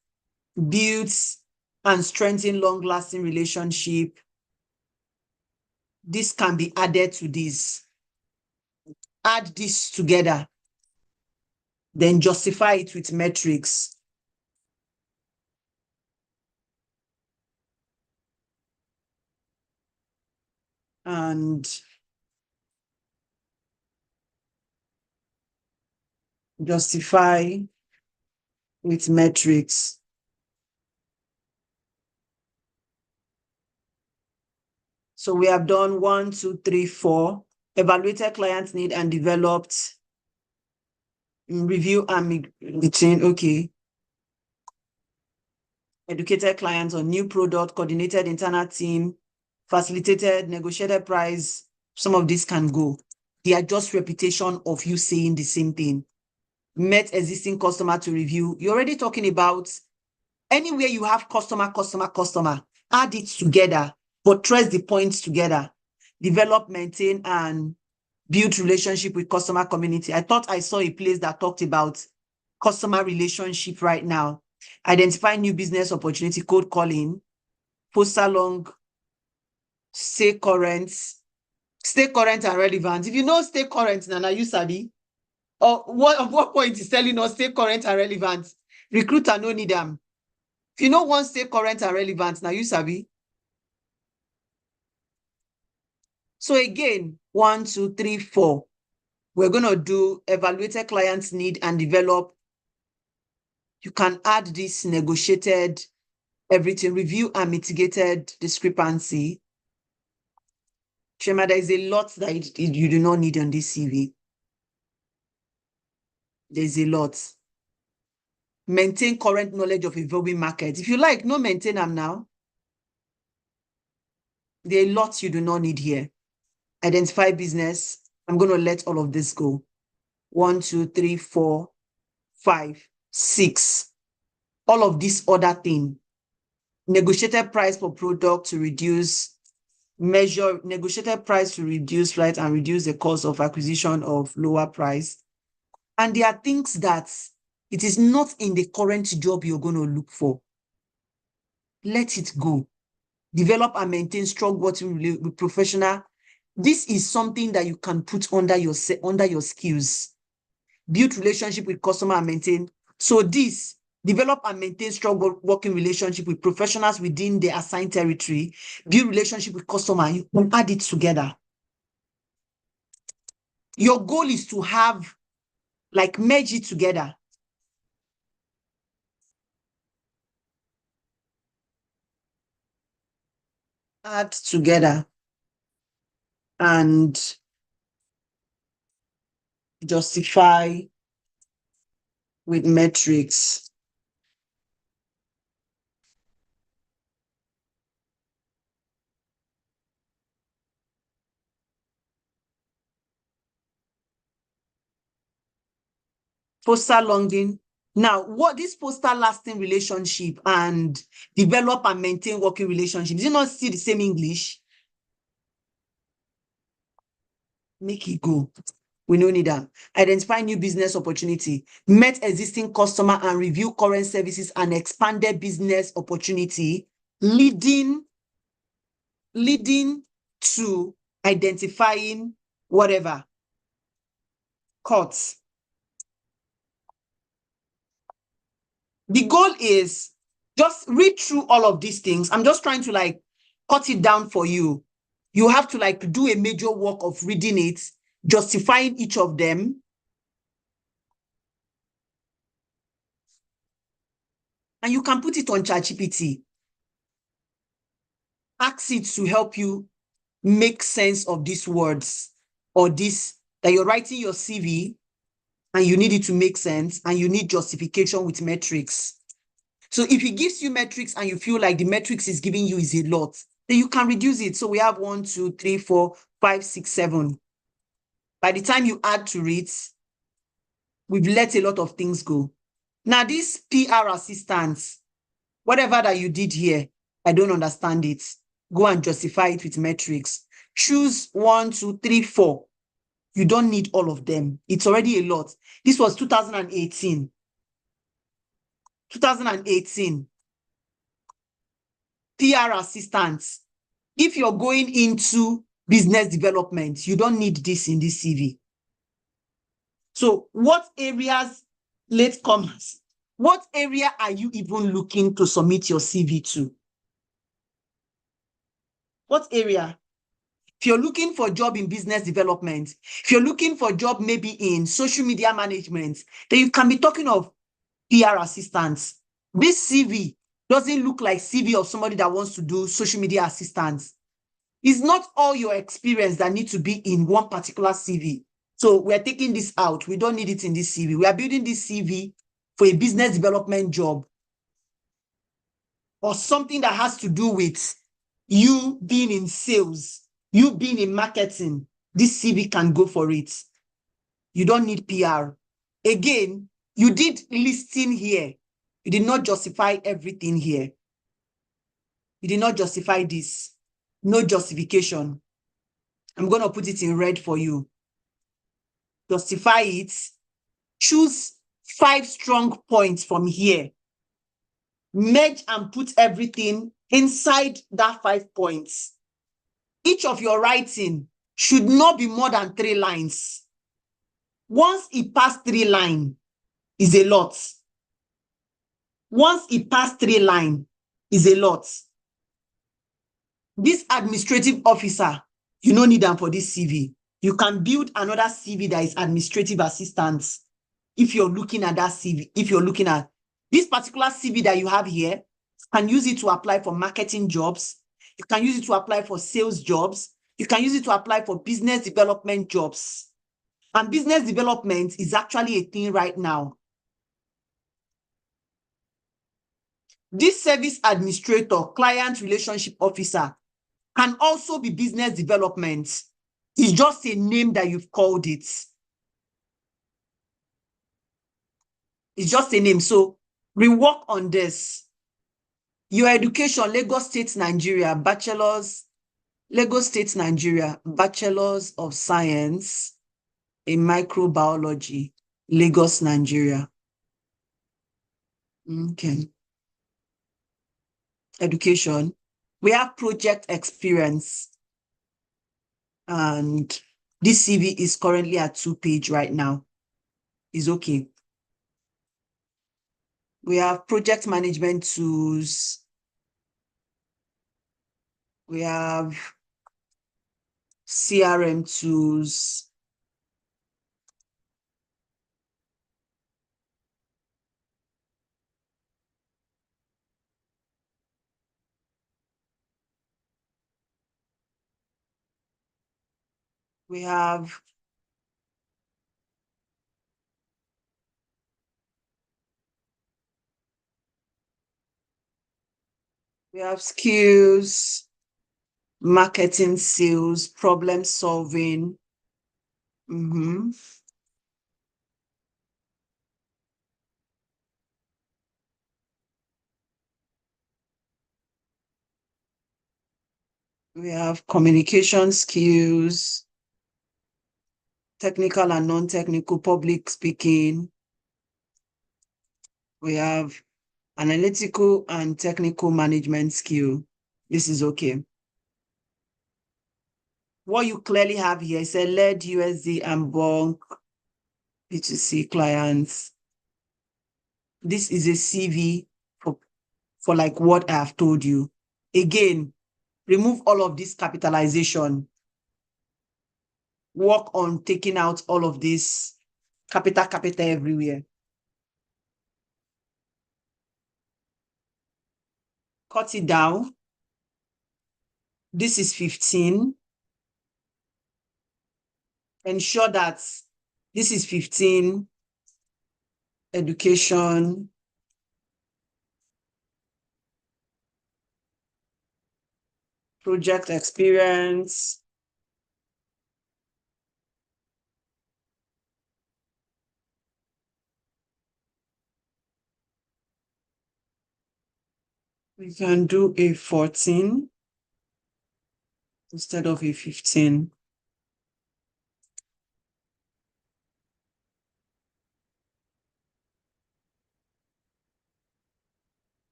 builds and strengthen long-lasting relationship. This can be added to this. Add this together. Then justify it with metrics. And justify with metrics. So we have done 1, 2, 3, 4. Evaluated client need and developed. Review and between, okay. Educated clients on new product, coordinated internal team, facilitated, negotiated price. Some of this can go. They are just repetition of you saying the same thing. Met existing customer to review. You're already talking about anywhere you have customer, add it together, but trace the points together. Develop, maintain, and build relationship with customer community. I thought I saw a place that talked about customer relationship right now. Identify new business opportunity, cold calling, poster long, stay current and relevant. If you know stay current, Nana, you sabi. Or what point is telling us stay current and relevant? Recruiter no need them. If you know one stay current and relevant, now you sabi. So again, 1, 2, 3, 4. We're going to do evaluated clients need and develop. You can add this negotiated, everything, review and mitigated discrepancy. Shema, there is a lot that you do not need on this CV. There's a lot. Maintain current knowledge of evolving market. If you like, no maintain them now. There are lots you do not need here. Identify business. I'm going to let all of this go. 1, 2, 3, 4, 5, 6. All of this other thing. Negotiated price for product to reduce, measure, negotiated price to reduce, right, and reduce the cost of acquisition of lower price. And there are things that it is not in the current job you're going to look for. Let it go. Develop and maintain strong working with professional. This is something that you can put under your skills. Build relationship with customer and maintain. So this, develop and maintain strong working relationship with professionals within the assigned territory. Build relationship with customer. You can add it together. Your goal is to have, like, merge it together. Add together and justify with metrics. Poster longing. Now, what this poster lasting relationship and develop and maintain working relationship, is it not still the same English? Make it go. We don't need that. Identify new business opportunity. Met existing customer and review current services and expanded business opportunity, leading to identifying whatever. Cuts. The goal is just read through all of these things. I'm just trying to like cut it down for you. You have to like do a major work of reading it, justifying each of them. And you can put it on ChatGPT. ask it to help you make sense of these words or this, that you're writing your CV and you need it to make sense and you need justification with metrics. So if it gives you metrics and you feel like the metrics is giving you is a lot, then you can reduce it. So we have 1, 2, 3, 4, 5, 6, 7. By the time you add to it, we've let a lot of things go. Now, this PR assistance, whatever that you did here, I don't understand it. Go and justify it with metrics. Choose 1, 2, 3, 4. You don't need all of them. It's already a lot. This was 2018. 2018. PR assistance. If you're going into business development, you don't need this in this CV. So what areas, latecomers, what area are you even looking to submit your CV to? What area? If you're looking for a job in business development, if you're looking for a job maybe in social media management, then you can be talking of PR assistants. This CV doesn't look like CV of somebody that wants to do social media assistance. It's not all your experience that need to be in one particular CV. So we're taking this out. We don't need it in this CV. We are building this CV for a business development job or something that has to do with you being in sales, you being in marketing. This CV can go for it. You don't need PR. Again, you did listing here. You did not justify everything here. You did not justify this. No justification. I'm going to put it in red for you. Justify it. Choose 5 strong points from here. Merge and put everything inside that 5 points. Each of your writing should not be more than 3 lines. Once it passed 3 lines, is a lot. Once it passed 3 lines, is a lot. This administrative officer, you don't need them for this CV. You can build another CV that is administrative assistance. If you're looking at that CV, if you're looking at this particular CV that you have here, you can use it to apply for marketing jobs. You can use it to apply for sales jobs. You can use it to apply for business development jobs. And business development is actually a thing right now. This service administrator, client relationship officer, can also be business development. It's just a name that you've called it. It's just a name. So rework on this. Your education, Lagos State, Nigeria, bachelor's, Lagos State, Nigeria, Bachelor's of Science in Microbiology, Lagos, Nigeria. Okay. Education. We have project experience. And this CV is currently at 2-page right now. It's okay. We have project management tools. We have CRM tools. We have skills, marketing, sales, problem solving. We have communication skills, technical and non-technical, public speaking. We have analytical and technical management skill. This is okay. What you clearly have here is a lead USD and bulk B2C clients. This is a CV for like what I have told you. Again, remove all of this capitalization. Work on taking out all of this capital everywhere. Cut it down. This is 15. Ensure that this is 15. Education. Project experience. We can do a 14 instead of a 15.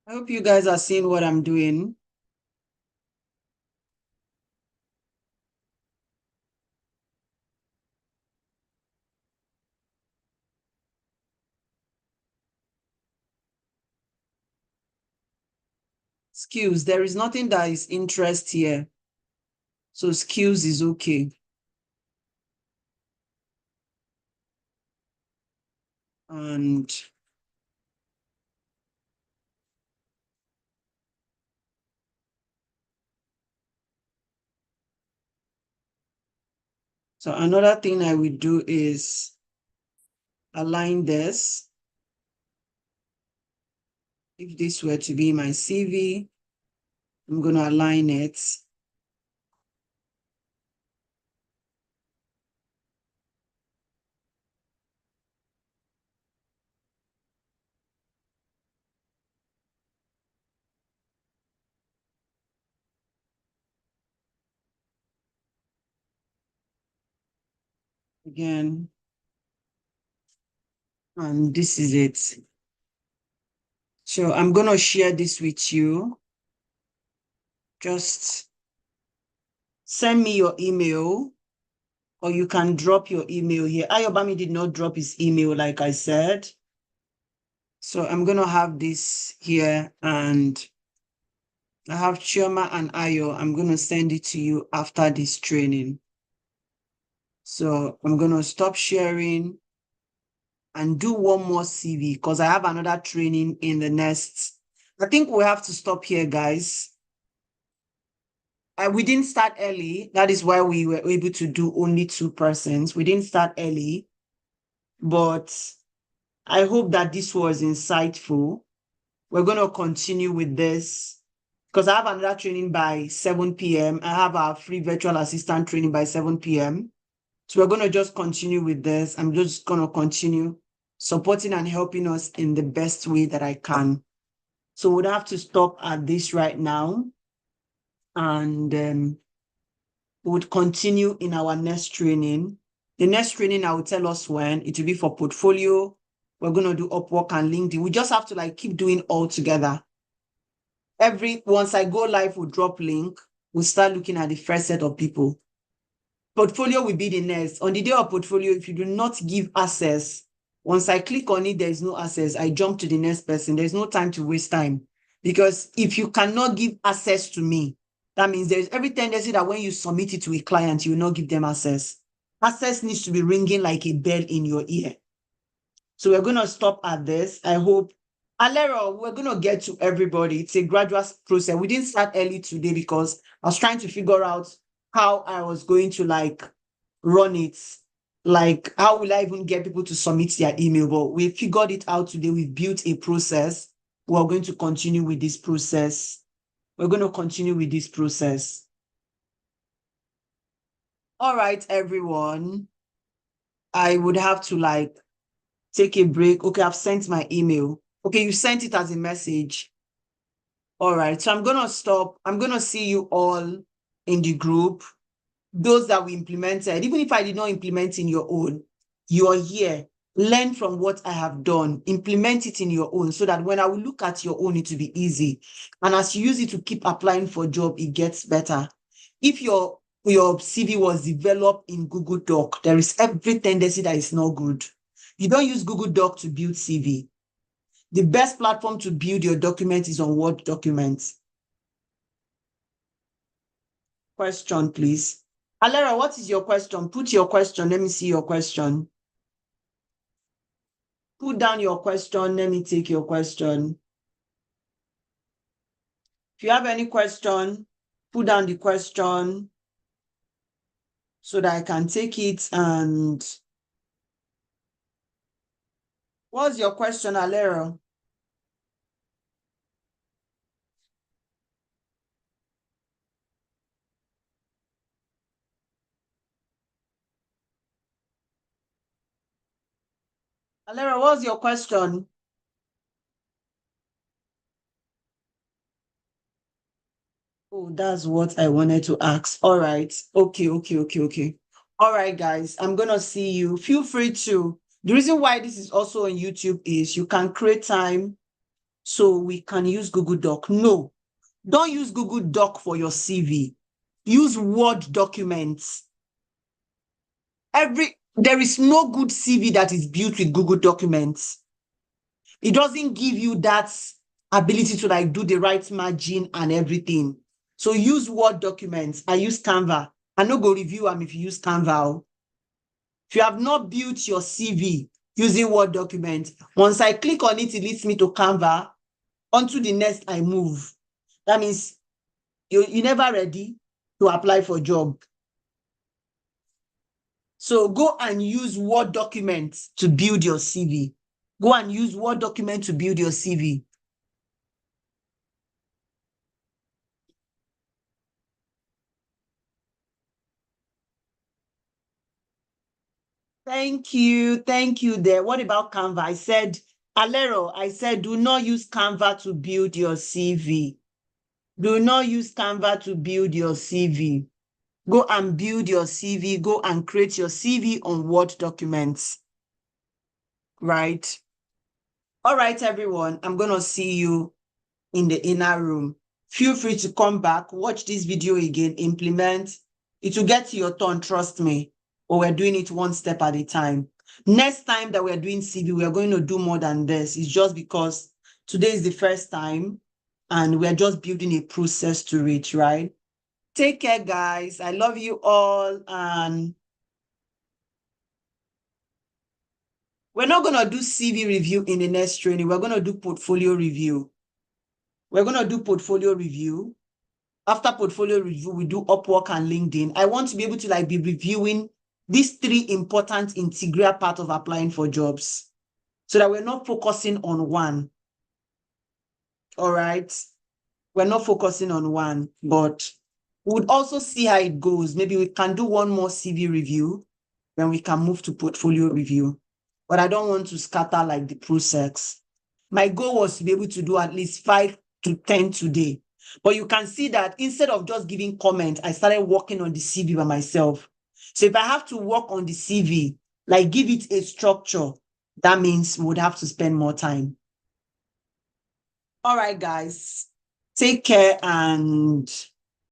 I hope you guys are seeing what I'm doing. Skills, there is nothing that is interest here. So skills is okay. And so another thing I will do is align this. If this were to be my CV, I'm going to align it. Again, and this is it. So I'm going to share this with you. Just send me your email, or you can drop your email here. Ayobami did not drop his email, like I said. So I'm going to have this here, and I have Chioma and Ayo. I'm going to send it to you after this training. So I'm going to stop sharing and do one more CV because I have another training in the next. I think we have to stop here, guys. We didn't start early. That is why we were able to do only 2 persons. We didn't start early, but I hope that this was insightful. We're going to continue with this because I have another training by 7 p.m. I have our free virtual assistant training by 7 p.m. So we're going to just continue with this. I'm just going to continue supporting and helping us in the best way that I can. So we'd have to stop at this right now. And we would continue in our next training. The next training, I will tell us when. It will be for portfolio. We're going to do Upwork and LinkedIn. We just have to keep doing all together. Once I go live, we'll drop link. We'll start looking at the first set of people. Portfolio will be the next. On the day of portfolio, if you do not give access, once I click on it, there is no access. I jump to the next person. There's no time to waste time. Because if you cannot give access to me, that means there's every tendency that when you submit it to a client, you will not give them access. Access needs to be ringing like a bell in your ear. So we're going to stop at this. I hope. Alero, we're going to get to everybody. It's a gradual process. We didn't start early today because I was trying to figure out how I was going to run it. How will I even get people to submit their email? But we figured it out today. We've built a process. We're going to continue with this process. We're going to continue with this process. All right, everyone. I would have to take a break. Okay, I've sent my email. Okay, you sent it as a message. All right, so I'm going to stop. I'm going to see you all in the group. Those that we implemented, even if I did not implement in your own, you are here. Learn from what I have done. Implement it in your own so that when I will look at your own, it will be easy. And as you use it to keep applying for a job, it gets better. If your CV was developed in Google Doc, there is every tendency that is not good. You don't use Google Doc to build CV. The best platform to build your document is on Word documents. Question, please. Alera, what is your question? Put your question. Let me see your question. Put down your question. Let me take your question. If you have any question, put down the question so that I can take it. And what's your question, Alero? Alera, what's your question? Oh, that's what I wanted to ask. All right. Okay. All right, guys, I'm going to see you. Feel free to. The reason why this is also on YouTube is you can create time so we can use Google Doc. No, don't use Google Doc for your CV. Use Word documents. There is no good CV that is built with Google documents. It doesn't give you that ability to like do the right margin and everything. So use Word documents. I use Canva. I no go review them if you use Canva. If you have not built your CV using Word documents, once I click on it, it leads me to Canva. Onto the next, I move. That means you're never ready to apply for a job. So go and use Word documents to build your CV. Go and use Word document to build your CV. Thank you there. What about Canva? I said, Alero, I said, do not use Canva to build your CV. Do not use Canva to build your CV. Go and build your CV. Go and create your CV on Word documents. Right? All right, everyone. I'm going to see you in the inner room. Feel free to come back, watch this video again, implement. It will get to your turn, trust me. Or we're doing it one step at a time. Next time that we're doing CV, we're going to do more than this. It's just because today is the first time and we're just building a process to it, right? Take care, guys. I love you all. And we're not going to do CV review in the next training. We're going to do portfolio review. We're going to do portfolio review. After portfolio review, we do UPWORK and LinkedIn. I want to be able to like be reviewing these three important integral parts of applying for jobs so that we're not focusing on one. All right. We're not focusing on one, but we would also see how it goes. Maybe we can do one more CV review, then we can move to portfolio review. But I don't want to scatter like the process. My goal was to be able to do at least 5 to 10 today. But you can see that instead of just giving comment, I started working on the CV by myself. So if I have to work on the CV, like give it a structure, that means we would have to spend more time. All right, guys, take care and